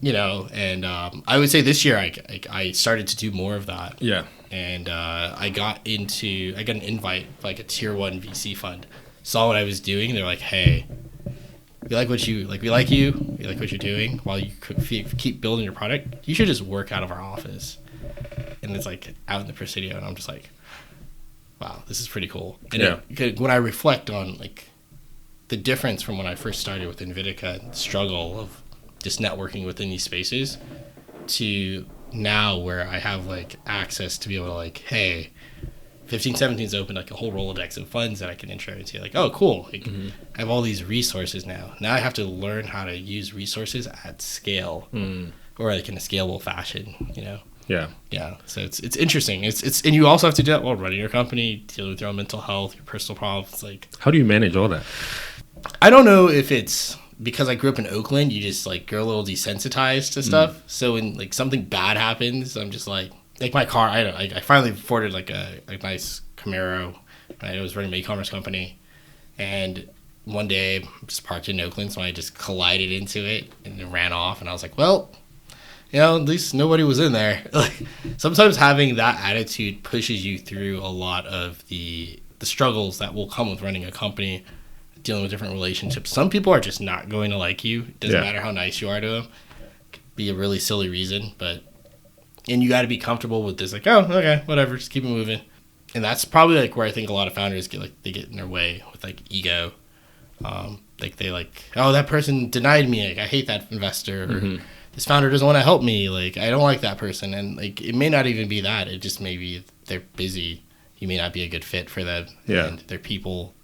you know, and I would say this year I started to do more of that. Yeah. And I got an invite for like a tier 1 VC fund, saw what I was doing. They're like, hey, we like what you're doing while you keep building your product. You should just work out of our office. And it's like out in the Presidio, and I'm just like, wow, this is pretty cool. And when I reflect on like the difference from when I first started with Invitica and the struggle of just networking within these spaces to now where I have like access to be able to like, hey, 1517's opened like a whole Rolodex of funds that I can intro into. Like, oh, cool. Like, I have all these resources now. Now I have to learn how to use resources at scale or like in a scalable fashion, you know? Yeah. So it's interesting. It's and you also have to do that while running your company, dealing with your own mental health, your personal problems. Like, how do you manage all that? I don't know if it's because I grew up in Oakland, you just like you're a little desensitized to stuff. So when like something bad happens, I'm just like my car. I finally afforded like a nice Camaro. I was running my e-commerce company, and one day I'm just parked in Oakland, so I just collided into it and it ran off. And I was like, well, you know, at least nobody was in there. Like sometimes having that attitude pushes you through a lot of the struggles that will come with running a company, dealing with different relationships. Some people are just not going to like you. It doesn't matter how nice you are to them. It could be a really silly reason, and you got to be comfortable with this. Like, oh, okay, whatever, just keep it moving. And that's probably like where I think a lot of founders they get in their way with like ego. Like they like, oh, that person denied me. Like I hate that investor. Or this founder doesn't want to help me. Like I don't like that person. And like it may not even be that. It just may be they're busy. You may not be a good fit for them and their people.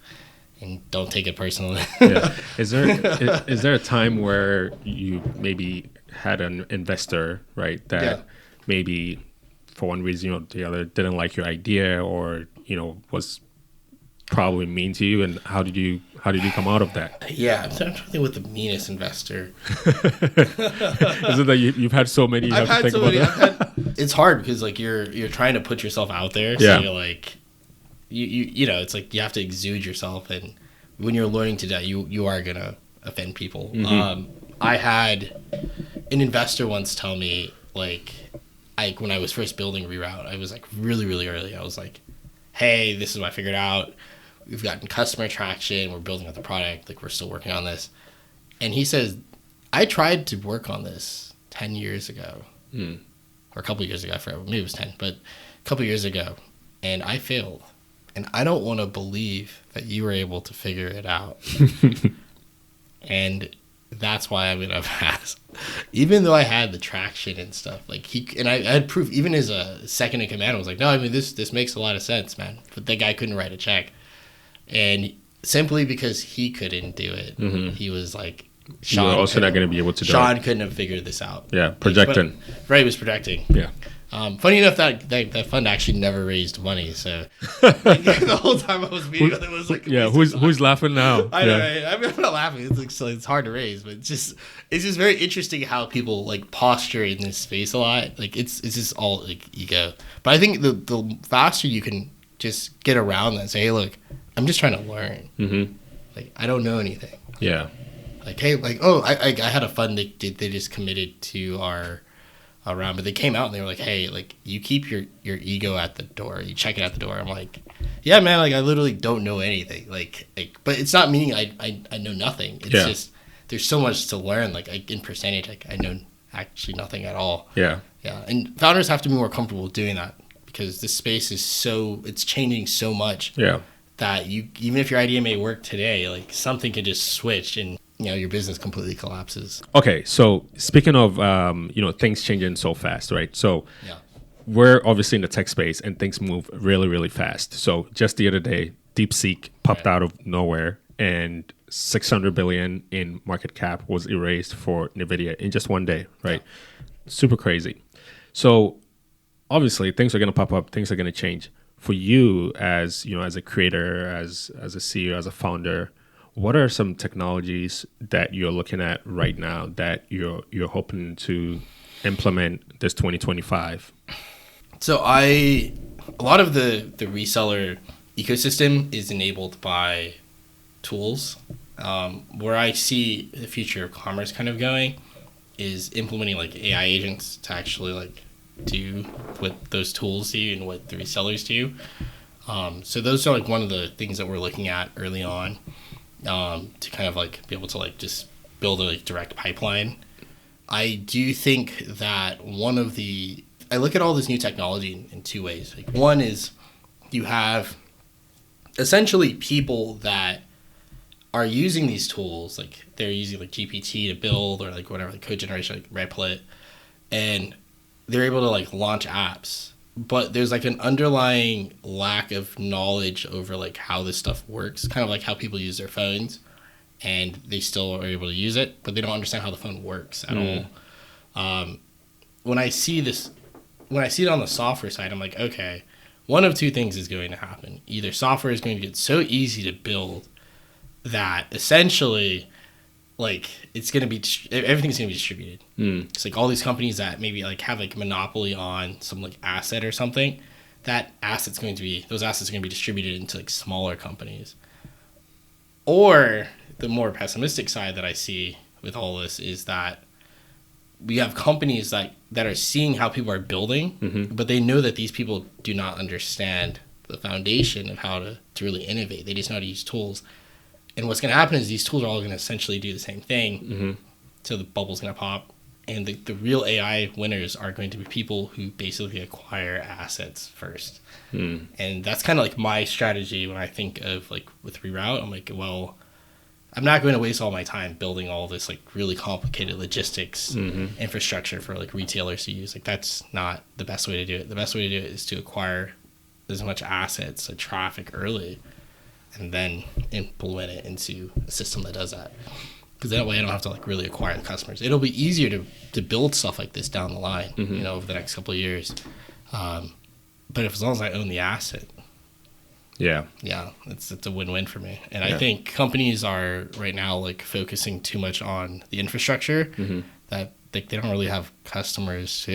and don't take it personally. Yeah. Is there a time where you maybe had an investor, right, that maybe for one reason or the other didn't like your idea, or was probably mean to you, and how did you come out of that? Yeah, I'm trying to think with the meanest investor. Is it that you've had so many? It's hard because like you're trying to put yourself out there. So you're like, you know, it's like you have to exude yourself, and when you're learning to that, you are gonna offend people. Mm-hmm. I had an investor once tell me, like, when I was first building Reroute, I was like really, really early. I was like, hey, this is what I figured out. We've gotten customer traction. We're building out the product. Like, we're still working on this. And he says, I tried to work on this 10 years ago. Or a couple years ago. I forgot. Maybe it was 10. But a couple years ago. And I failed. And I don't want to believe that you were able to figure it out. And that's why I'm going to pass. Even though I had the traction and stuff. Like, I had proof. Even as a second in command, I was like, no, I mean, this makes a lot of sense, man. But the guy couldn't write a check. And simply because he couldn't do it, he was like, Sean, you're also not going to be able to do it. Sean couldn't have figured this out. Yeah, projecting. Right, he was projecting. Yeah. Funny enough, that fund actually never raised money. So the whole time I was meeting with it was like, who's laughing now? I know. Right? I'm not laughing. It's hard to raise, but it's just very interesting how people like posture in this space a lot. Like it's just all like ego. But I think the faster you can just get around that and say, hey, look, I'm just trying to learn. Like, I don't know anything. Yeah. Like, hey, like, oh, I had a fund they just committed to our round, but they came out and they were like, hey, like, you keep your ego at the door. You check it at the door. I'm like, yeah, man, like, I literally don't know anything. Like, but it's not meaning I know nothing. It's just there's so much to learn. Like, in percentage, like, I know actually nothing at all. Yeah. Yeah. And founders have to be more comfortable doing that because this space is it's changing so much. Yeah. That even if your idea may work today, like something could just switch and your business completely collapses. Okay, so speaking of things changing so fast, right? So we're obviously in the tech space and things move really, really fast. So just the other day, DeepSeek popped out of nowhere and 600 billion in market cap was erased for NVIDIA in just one day, right? Super crazy. So obviously things are going to pop up, things are going to change. For you as a creator, as a CEO, as a founder, what are some technologies that you're looking at right now that you're hoping to implement this 2025? So a lot of the reseller ecosystem is enabled by tools. Where I see the future of commerce kind of going is implementing like AI agents to actually like do what those tools do and what the resellers do. So those are like one of the things that we're looking at early on to kind of like be able to like just build a like direct pipeline. I do think that I look at all this new technology in two ways. Like one is you have essentially people that are using these tools, like they're using like GPT to build or like whatever, like code generation, like Replit, and they're able to like launch apps, but there's like an underlying lack of knowledge over like how this stuff works, kind of like how people use their phones and they still are able to use it, but they don't understand how the phone works at all. When I see it on the software side, I'm like, okay, one of two things is going to happen. Either software is going to get so easy to build that essentially like it's going to be everything's going to be distributed. It's like all these companies that maybe like have like monopoly on some like asset or something, those assets are going to be distributed into like smaller companies. Or the more pessimistic side that I see with all this is that we have companies that are seeing how people are building, but they know that these people do not understand the foundation of how to really innovate. They just know how to use tools. And what's going to happen is these tools are all going to essentially do the same thing. So the bubble's going to pop. And the real AI winners are going to be people who basically acquire assets first. And that's kind of like my strategy when I think of like with Reroute. I'm like, well, I'm not going to waste all my time building all this like really complicated logistics infrastructure for like retailers to use. Like that's not the best way to do it. The best way to do it is to acquire as much assets, like traffic early. and then implement it into a system that does that. Because that way I don't have to like really acquire the customers. It'll be easier to build stuff like this down the line, over the next couple of years. But as long as I own the asset, it's a win-win for me. And I think companies are right now like focusing too much on the infrastructure that they don't really have customers.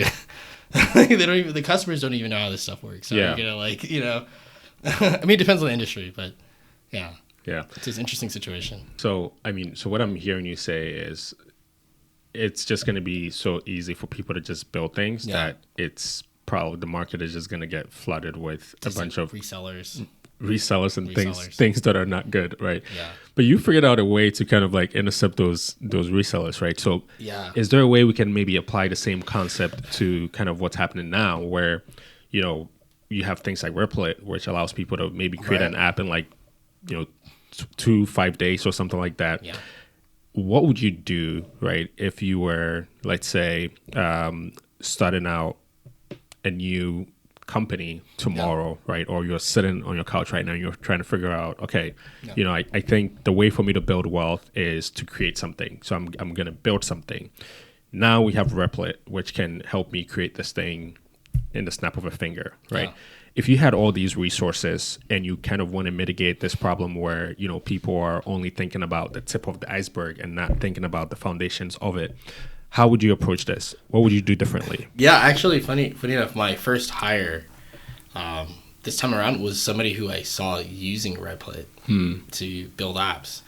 The customers don't even know how this stuff works. So you're gonna I mean, it depends on the industry, but yeah, it's an interesting situation. So what I'm hearing you say is, it's just going to be so easy for people to just build things that it's probably the market is just going to get flooded with just a bunch of resellers and things that are not good, right? But you figured out a way to kind of like intercept those resellers, right? So is there a way we can maybe apply the same concept to kind of what's happening now, where you have things like Reroute, which allows people to maybe create an app in like 2-5 days or something like that? What would you do, right, if you were, let's say, starting out a new company tomorrow, right? Or you're sitting on your couch right now and you're trying to figure out, okay, I think the way for me to build wealth is to create something. So I'm going to build something. Now we have Reroute, which can help me create this thing in the snap of a finger, right? If you had all these resources and you kind of want to mitigate this problem where, people are only thinking about the tip of the iceberg and not thinking about the foundations of it, how would you approach this? What would you do differently? Yeah, actually, funny enough, my first hire this time around was somebody who I saw using Reroute to build apps.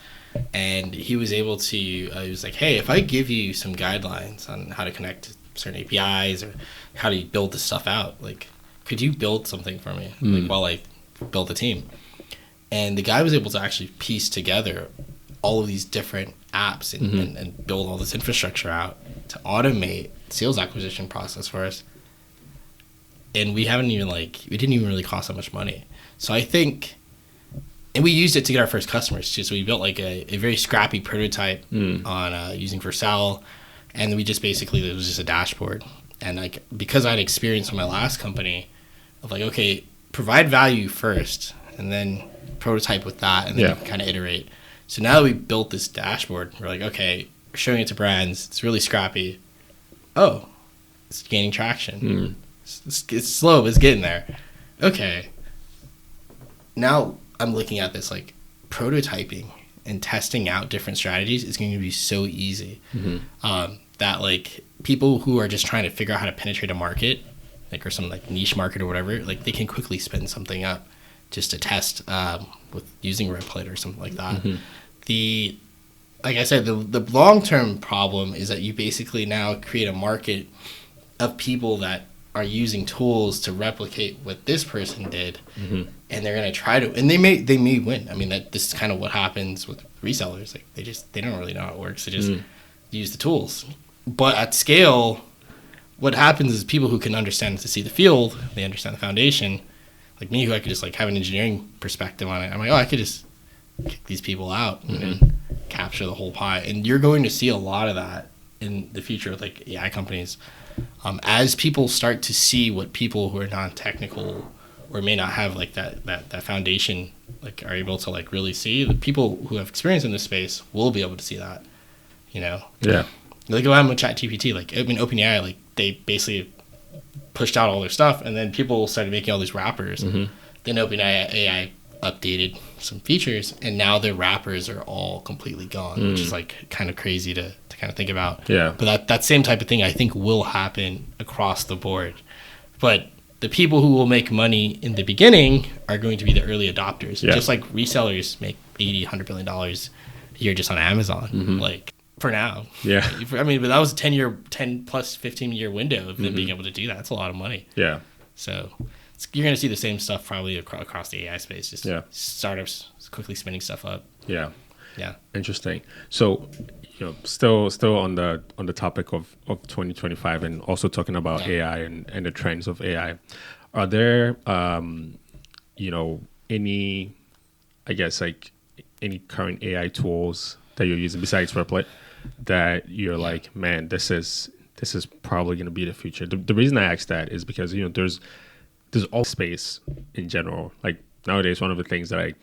And he was able to, he was like, hey, if I give you some guidelines on how to connect to certain APIs or how to build this stuff out, like, could you build something for me while I build the team? And the guy was able to actually piece together all of these different apps and build all this infrastructure out to automate sales acquisition process for us. And we didn't even really cost that much money. So I think, and we used it to get our first customers too. So we built like a very scrappy prototype on using Vercel, and we just basically, it was just a dashboard. And like, because I'd experienced in my last company of like, okay, provide value first and then prototype with that and then kind of iterate. So now that we built this dashboard, we're like, okay, we're showing it to brands. It's really scrappy. Oh, it's gaining traction. It's slow, but it's getting there. Okay. Now I'm looking at this like prototyping and testing out different strategies is going to be so easy. That like people who are just trying to figure out how to penetrate a market, like, or some like niche market or whatever, like they can quickly spin something up just to test with using Reroute or something like that. Like I said, the long-term problem is that you basically now create a market of people that are using tools to replicate what this person did, and they're going to try to, and they may win. I mean, this is kind of what happens with resellers. Like they don't really know how it works. They just use the tools. But at scale, what happens is people who can understand to see the field, they understand the foundation, like me, who I could just like have an engineering perspective on it. I'm like, oh, I could just kick these people out and capture the whole pie. And you're going to see a lot of that in the future with like AI companies. As people start to see what people who are non-technical or may not have like that foundation like are able to like really see, the people who have experience in this space will be able to see that, Like what happened with ChatGPT, like I mean OpenAI, like they basically pushed out all their stuff and then people started making all these wrappers. Then OpenAI updated some features and now their wrappers are all completely gone, which is like kind of crazy to kind of think about. But that same type of thing I think will happen across the board. But the people who will make money in the beginning are going to be the early adopters. Just like resellers make $80-100 billion a year just on Amazon, like for now. I mean, but that was a 10 plus 15-year window of them being able to do that. That's a lot of money. So you're going to see the same stuff probably across the AI space, just startups quickly spinning stuff up. Interesting. So, still on the topic of 2025 and also talking about AI and the trends of AI, are there, any, I guess, like any current AI tools that you're using besides Reroute that you're like, man, this is probably going to be the future? The reason I ask that is because, there's all space in general. Like nowadays, one of the things that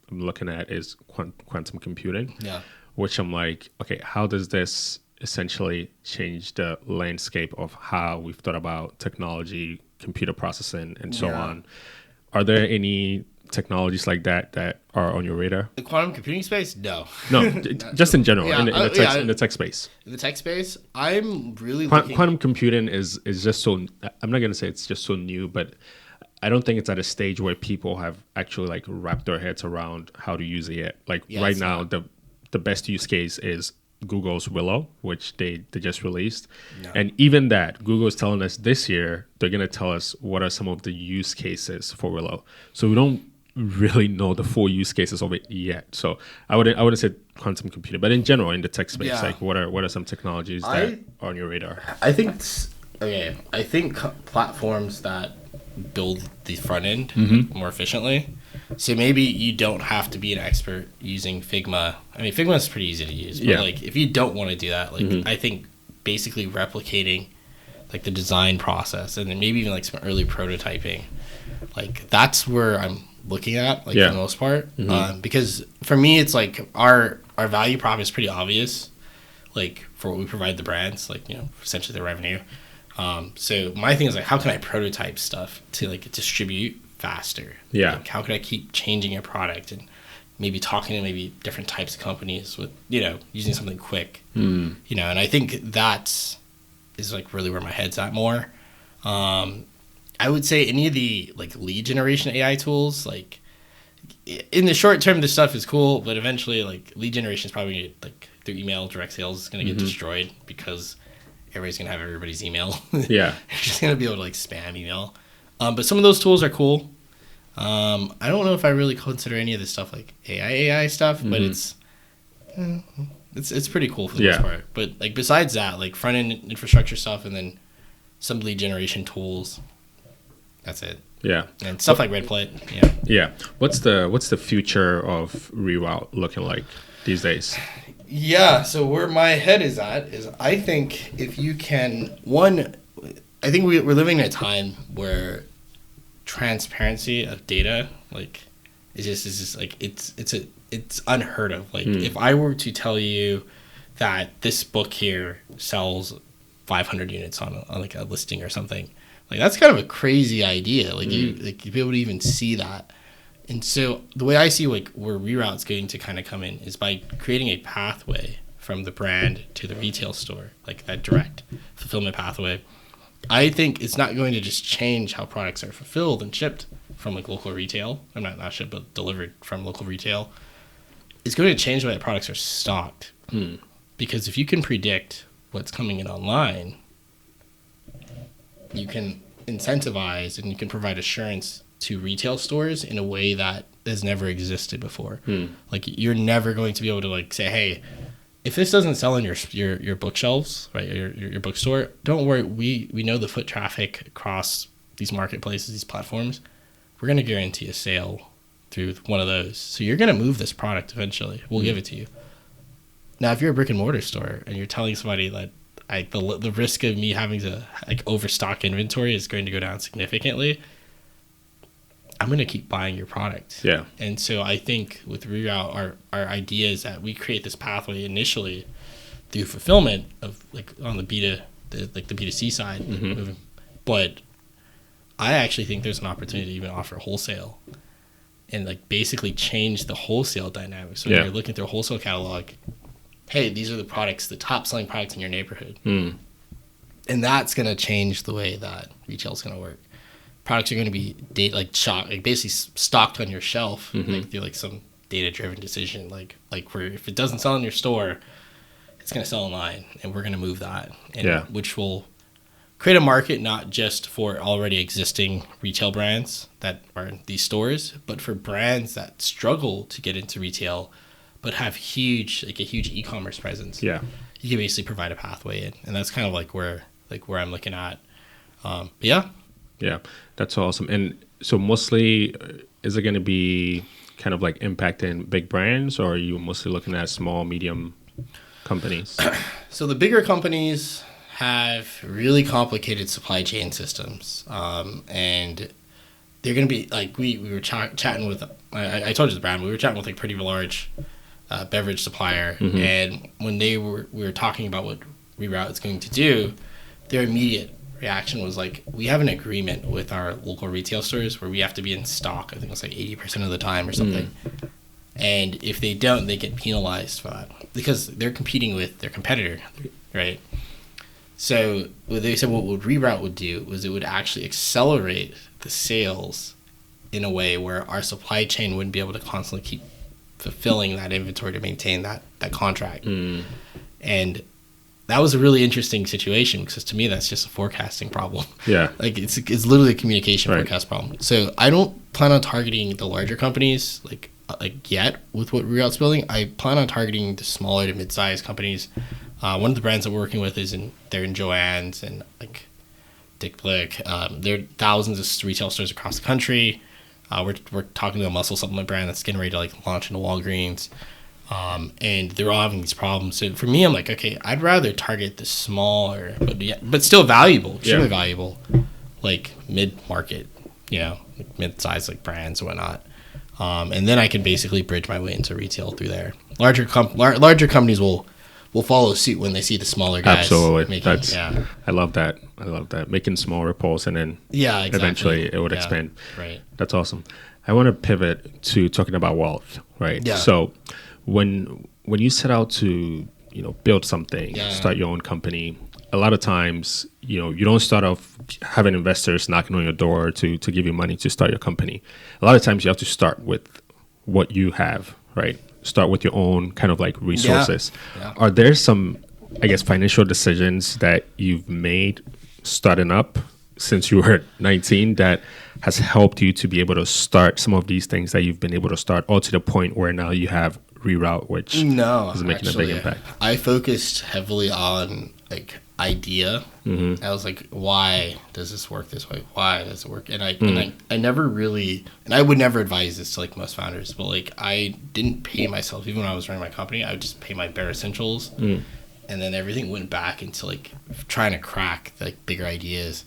I'm looking at is quantum computing. Yeah. Which I'm like, okay, how does this essentially change the landscape of how we've thought about technology, computer processing, and so on? Are there any technologies like that are on your radar? The quantum computing space? No. No, just in general, in the tech space. In the tech space, I'm really quantum computing is just so, I'm not going to say it's just so new, but I don't think it's at a stage where people have actually like wrapped their heads around how to use it. Like right now, the best use case is Google's Willow, which they just released. No. And even that, Google is telling us this year, they're going to tell us what are some of the use cases for Willow. So we don't really know the full use cases of it yet. So I wouldn't say quantum computing, but in general, in the tech space, like what are some technologies that are on your radar? I think platforms that build the front end more efficiently. So maybe you don't have to be an expert using Figma. I mean, Figma is pretty easy to use, but like if you don't want to do that, like I think basically replicating like the design process and then maybe even like some early prototyping, like that's where I'm looking at for the most part. Because for me, it's like our value prop is pretty obvious, like for what we provide the brands, like, you know, essentially the revenue. So my thing is like, how can I prototype stuff to like distribute faster? Like, how can I keep changing a product and maybe talking to maybe different types of companies with, you know, using something quick, you know, and I think that is like really where my head's at more. I would say any of the like lead generation AI tools, like in the short term, this stuff is cool, but eventually like lead generation is probably like through email, direct sales is going to get destroyed because everybody's going to have everybody's email. You're just going to be able to like spam email. But some of those tools are cool. I don't know if I really consider any of this stuff like AI stuff, but it's pretty cool for the most part. But like besides that, like front end infrastructure stuff and then some lead generation tools. That's it. And stuff like Redplate. What's the future of Reroute looking like these days? So where my head is at is I think if you can I think we're living in a time where transparency of data like is just like it's unheard of. Like if I were to tell you that this book here sells 500 units on like a listing or something, like that's kind of a crazy idea. Like you'd be able to even see that. And so the way I see like where Reroute's going to kind of come in is by creating a pathway from the brand to the retail store, like that direct fulfillment pathway. I think it's not going to just change how products are fulfilled and shipped from like local retail. I'm not shipped, but delivered from local retail. It's going to change the way that products are stocked. Because if you can predict what's coming in online, you can incentivize and you can provide assurance to retail stores in a way that has never existed before. Like you're never going to be able to like say, hey, if this doesn't sell in your bookshelves, right, your bookstore, don't worry. We know the foot traffic across these marketplaces, these platforms. We're going to guarantee a sale through one of those. So you're going to move this product eventually. We'll give it to you. Now, if you're a brick and mortar store and you're telling somebody that the risk of me having to like overstock inventory is going to go down significantly, I'm going to keep buying your product. And so I think with Reroute, our idea is that we create this pathway initially through fulfillment of like on the B2C side. But I actually think there's an opportunity to even offer wholesale and like basically change the wholesale dynamics. So when you're looking through a wholesale catalog, hey, these are the products, the top selling products in your neighborhood. And that's going to change the way that retail is going to work. Products are going to be basically stocked on your shelf like through like some data-driven decision, like where if it doesn't sell in your store, it's going to sell online, and we're going to move that, which will create a market not just for already existing retail brands that are in these stores, but for brands that struggle to get into retail but have a huge e-commerce presence. You can basically provide a pathway in, and that's kind of like where I'm looking at. That's awesome. And so mostly, is it going to be kind of like impacting big brands, or are you mostly looking at small, medium companies? So the bigger companies have really complicated supply chain systems, and they're going to be like, we were chatting with, I told you the brand, we were chatting with like pretty large beverage supplier. Mm-hmm. And when we were talking about what Reroute is going to do, their immediate reaction was like, we have an agreement with our local retail stores where we have to be in stock. I think it's like 80% of the time or something. Mm. And if they don't, they get penalized for that because they're competing with their competitor, right? So they said what Reroute would do was it would actually accelerate the sales in a way where our supply chain wouldn't be able to constantly keep fulfilling that inventory to maintain that contract. Mm. And that was a really interesting situation because to me that's just a forecasting problem. Yeah, like it's literally a communication forecast problem. So I don't plan on targeting the larger companies like yet with what Reroute's building. I plan on targeting the smaller to mid-sized companies. One of the brands that we're working with they're in Joann's and like Dick Blick. There are thousands of retail stores across the country. We're talking to a muscle supplement brand that's getting ready to like launch into Walgreens. And they're all having these problems. So for me, I'm like, okay, I'd rather target the smaller, but still valuable, extremely valuable, like mid-market, like mid-sized like brands and whatnot. And then I can basically bridge my way into retail through there. Larger companies will follow suit when they see the smaller guys. Absolutely. I love that. Making small ripples and then eventually it would expand. Right. That's awesome. I want to pivot to talking about wealth, right? Yeah. So when you set out to, build something, start your own company, a lot of times, you don't start off having investors knocking on your door to give you money to start your company. A lot of times you have to start with what you have, right? Start with your own kind of like resources. Yeah. Are there some, I guess, financial decisions that you've made starting up since you were 19 that has helped you to be able to start some of these things that you've been able to start, all to the point where now you have Reroute, which is making a big impact? I focused heavily on like idea. Mm-hmm. I was like, why does this work this way? Why does it work? And I never really, and I would never advise this to like most founders, but like I didn't pay myself. Even when I was running my company, I would just pay my bare essentials. Mm. And then everything went back into like trying to crack like bigger ideas,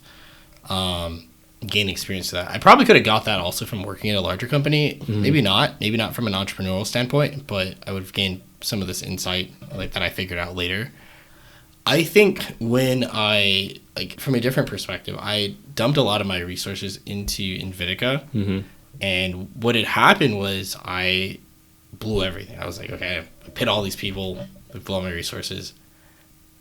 gain experience to that. I probably could have got that also from working at a larger company. Mm-hmm. Maybe not from an entrepreneurial standpoint, but I would have gained some of this insight like that I figured out later. I think when I, like from a different perspective, I dumped a lot of my resources into Invitica. Mm-hmm. And what had happened was I blew everything. I was like, okay, I paid all these people, I blew all my resources.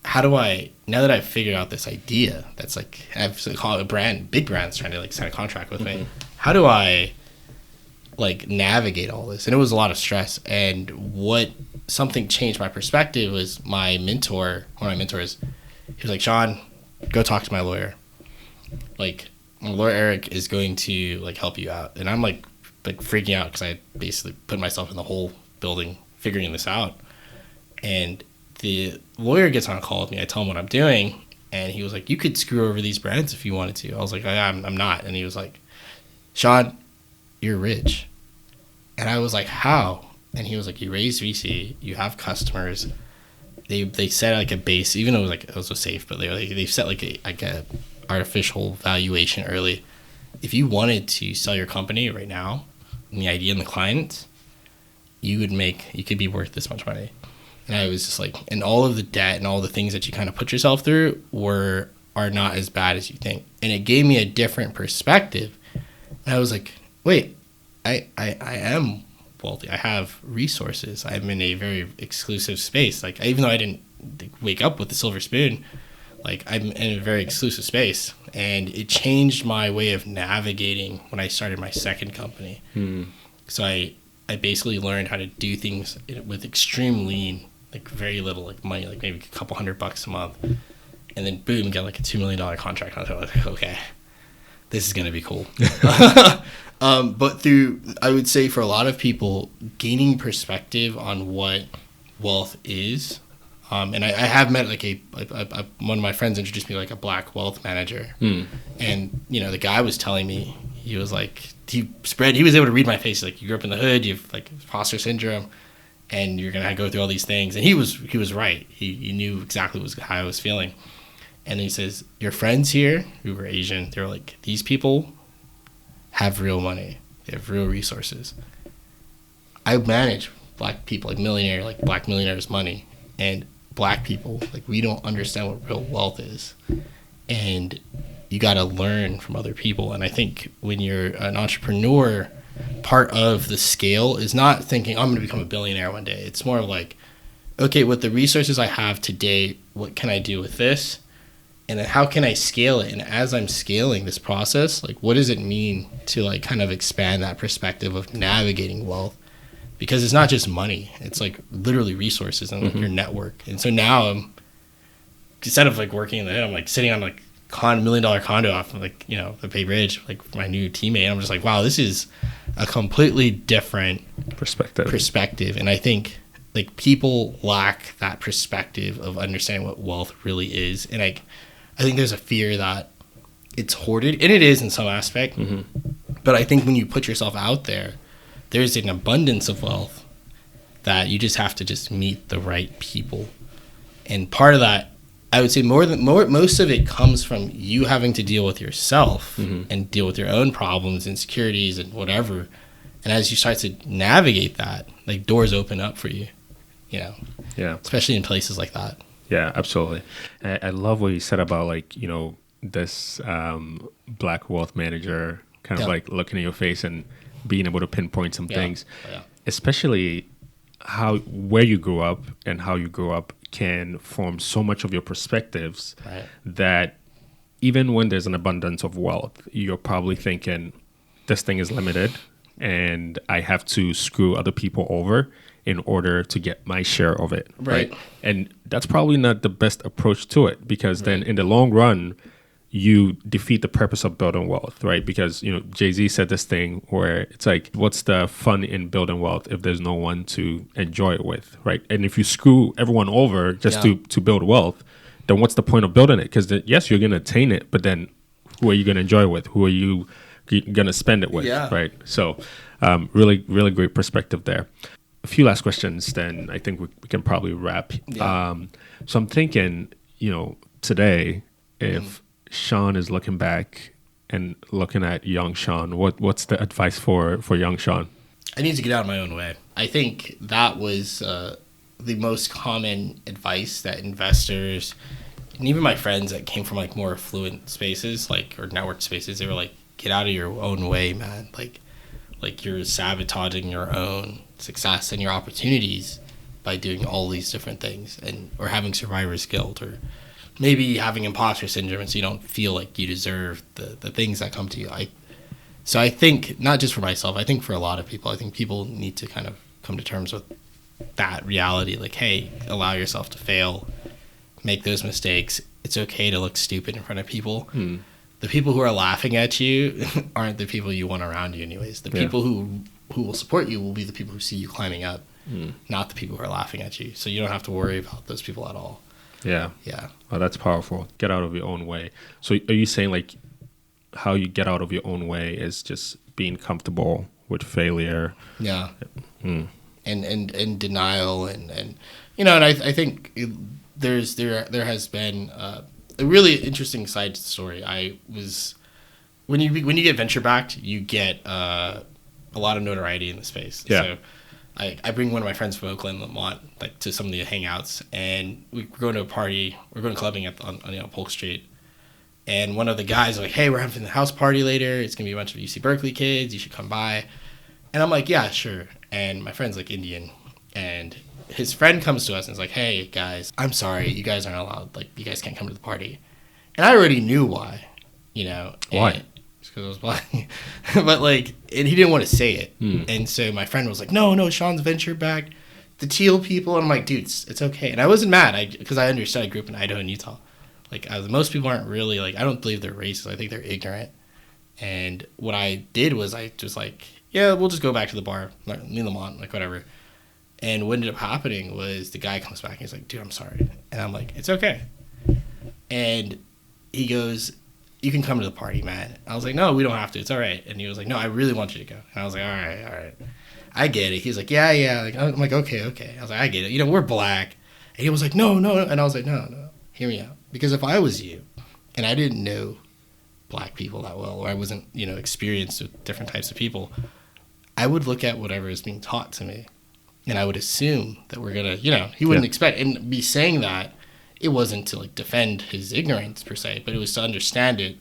How do I, now that I've figured out this idea that's like, I've called a brand, big brands trying to like sign a contract with me, how do I like navigate all this? And it was a lot of stress. And what something changed my perspective was my mentor, one of my mentors, he was like, Sean, go talk to my lawyer. Like, my lawyer Eric is going to like help you out. And I'm like freaking out because I basically put myself in the whole building figuring this out. And the lawyer gets on a call with me. I tell him what I'm doing, and he was like, you could screw over these brands if you wanted to. I was like, I'm not. And he was like, Sean, you're rich. And I was like, how? And he was like, you raise VC, you have customers. They set like a base, even though it was safe, but they set like a artificial valuation early. If you wanted to sell your company right now, and the idea and the clients, you could be worth this much money. And I was just like, and all of the debt and all the things that you kind of put yourself through are not as bad as you think. And it gave me a different perspective. And I was like, wait, I am wealthy. I have resources. I'm in a very exclusive space. Like, even though I didn't wake up with a silver spoon, like I'm in a very exclusive space. And it changed my way of navigating when I started my second company. So I basically learned how to do things with extreme lean, like very little like money, like maybe a couple $100 a month, and then boom, get like a $2 million contract. I was like, okay, this is gonna be cool. But I would say for a lot of people, gaining perspective on what wealth is, and I have met like one of my friends introduced me to like a black wealth manager, and the guy was telling me, he was like, he was able to read my face, like, you grew up in the hood, you have like imposter syndrome, and you're gonna go through all these things. And he was right. He knew exactly how I was feeling. And he says, your friends here who were Asian, they're like, these people have real money. They have real resources. I manage black people, like black millionaires' money, and black people, like, we don't understand what real wealth is. And you got to learn from other people. And I think when you're an entrepreneur, part of the scale is not thinking, I'm going to become a billionaire one day. It's more of like, okay, with the resources I have today, what can I do with this? And then how can I scale it? And as I'm scaling this process, like, what does it mean to, like, kind of expand that perspective of navigating wealth? Because it's not just money. It's, like, literally resources and, like, your network. And so now I'm, instead of, like, working in the head, I'm, like, sitting on, like, $1 million condo off, like, you know, the Bay Bridge, like, for my new teammate. I'm just like, wow, this is a completely different perspective. And I think, like, people lack that perspective of understanding what wealth really is. And I think there's a fear that it's hoarded, and it is in some aspect. But I think when you put yourself out there, there's an abundance of wealth that you just have to just meet the right people. And part of that, I would say most of it comes from you having to deal with yourself and deal with your own problems, insecurities, and whatever. And as you start to navigate that, like, doors open up for you, you know? Yeah. Especially in places like that. Yeah, absolutely. I love what you said about, like, you know, this black wealth manager kind of like looking in your face and being able to pinpoint some things, especially where you grew up and how you grew up can form so much of your perspectives that even when there's an abundance of wealth, you're probably thinking this thing is limited and I have to screw other people over in order to get my share of it. Right. And that's probably not the best approach to it, because then in the long run, you defeat the purpose of building wealth, right? Because, you know, Jay-Z said this thing where it's like, what's the fun in building wealth if there's no one to enjoy it with, right? And if you screw everyone over just to build wealth, then what's the point of building it? Because yes, you're going to attain it, but then who are you going to enjoy it with? Who are you going to spend it with, right? So really, really great perspective there. A few last questions, then I think we can probably wrap. So I'm thinking, you know, today, if Sean is looking back and looking at young Sean, what's the advice for young Sean? I need to get out of my own way. I think that was the most common advice that investors and even my friends that came from, like, more affluent spaces, like, or network spaces, they were like, get out of your own way, man. Like you're sabotaging your own success and your opportunities by doing all these different things, or having survivor's guilt, or maybe having imposter syndrome, and so you don't feel like you deserve the things that come to you. So I think, not just for myself, I think for a lot of people, I think people need to kind of come to terms with that reality. Like, hey, allow yourself to fail, make those mistakes. It's okay to look stupid in front of people. The people who are laughing at you aren't the people you want around you anyways. The people who will support you will be the people who see you climbing up, not the people who are laughing at you. So you don't have to worry about those people at all. Yeah. Oh, that's powerful. Get out of your own way. So are you saying, like, how you get out of your own way is just being comfortable with failure? Yeah. And denial and you know, and I think there has been a really interesting side to the story. When you get venture backed, you get a lot of notoriety in the space. So I bring one of my friends from Oakland, Lamont, like, to some of the hangouts, and we're going to a party. We're going clubbing on Polk Street, and one of the guys was like, "Hey, we're having a house party later. It's gonna be a bunch of UC Berkeley kids. You should come by." And I'm like, "Yeah, sure." And my friend's, like, Indian, and his friend comes to us and is like, "Hey guys, I'm sorry, you guys aren't allowed. Like, you guys can't come to the party." And I already knew why, you know. Why? Because I was black. But, like, and he didn't want to say it. And so my friend was like, no, Sean's venture back, the teal people. And I'm like, dude, it's okay. And I wasn't mad, because I understood. I grew up in Idaho and Utah. Like, most people aren't really, like, I don't believe they're racist. I think they're ignorant. And what I did was I just, like, yeah, we'll just go back to the bar, like, me and Lamont, like, whatever. And what ended up happening was the guy comes back and he's like, dude, I'm sorry. And I'm like, it's okay. And he goes, you can come to the party, man. I was like, no, we don't have to. It's all right. And he was like, no, I really want you to go. And I was like, all right. I get it. He's like, yeah. Like, I'm like, okay. I was like, I get it. You know, we're black. And he was like, no. And I was like, no. Hear me out. Because if I was you and I didn't know black people that well, or I wasn't, experienced with different types of people, I would look at whatever is being taught to me, and I would assume that we're gonna, he wouldn't expect, and me saying that, it wasn't to like defend his ignorance per se, but it was to understand it,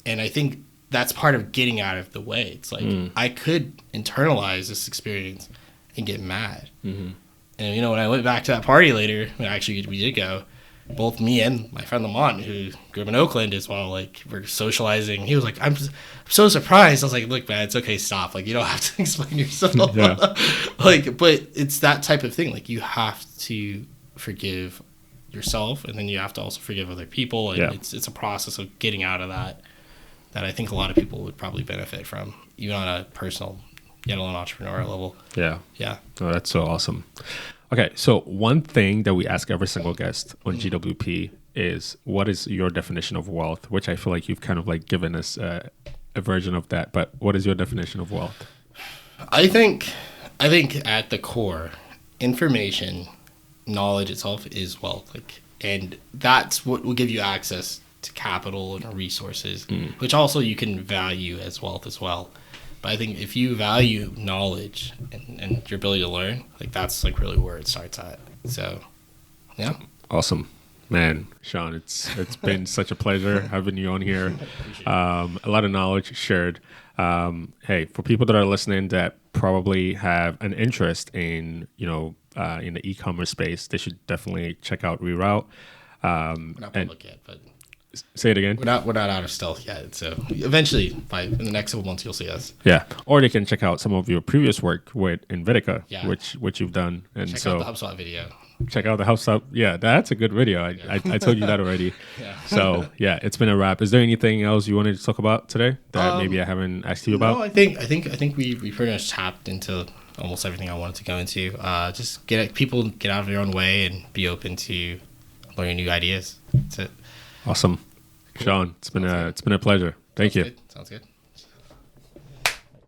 and I think that's part of getting out of the way. It's like I could internalize this experience and get mad, and when I went back to that party later, actually we did go. Both me and my friend Lamont, who grew up in Oakland as well, like, we're socializing. He was like, I'm so surprised. I was like, look, man, it's okay, stop. Like, you don't have to explain yourself. Like, but it's that type of thing. Like, you have to forgive yourself, and then you have to also forgive other people. And it's a process of getting out of that I think a lot of people would probably benefit from, even on a personal, yet alone entrepreneurial level. Yeah. Oh, that's so awesome. Okay, so one thing that we ask every single guest on GWP is, what is your definition of wealth? Which I feel like you've kind of like given us a version of that, but what is your definition of wealth? I think at the core, information, knowledge itself is wealth, and that's what will give you access to capital and resources, which also you can value as wealth as well. But I think if you value knowledge and your ability to learn, like, that's like really where it starts at. So, yeah. Awesome. Man, Sean, it's been such a pleasure having you on here. A lot of knowledge shared. Hey, for people that are listening that probably have an interest in, in the e-commerce space, they should definitely check out Reroute. We're not public yet, but... Say it again. We're not out of stealth yet, so eventually, in the next couple months, you'll see us. Yeah, or they can check out some of your previous work with Invitica, which you've done, and check out the HubSpot video. Check out the HubSpot. Yeah, that's a good video. I told you that already. So it's been a wrap. Is there anything else you wanted to talk about today that maybe I haven't asked you about? No, I think we pretty much tapped into almost everything I wanted to go into. Just people get out of their own way and be open to learning new ideas. That's it. Awesome. Cool. Sean, it's been a pleasure. Thank you. Sounds good.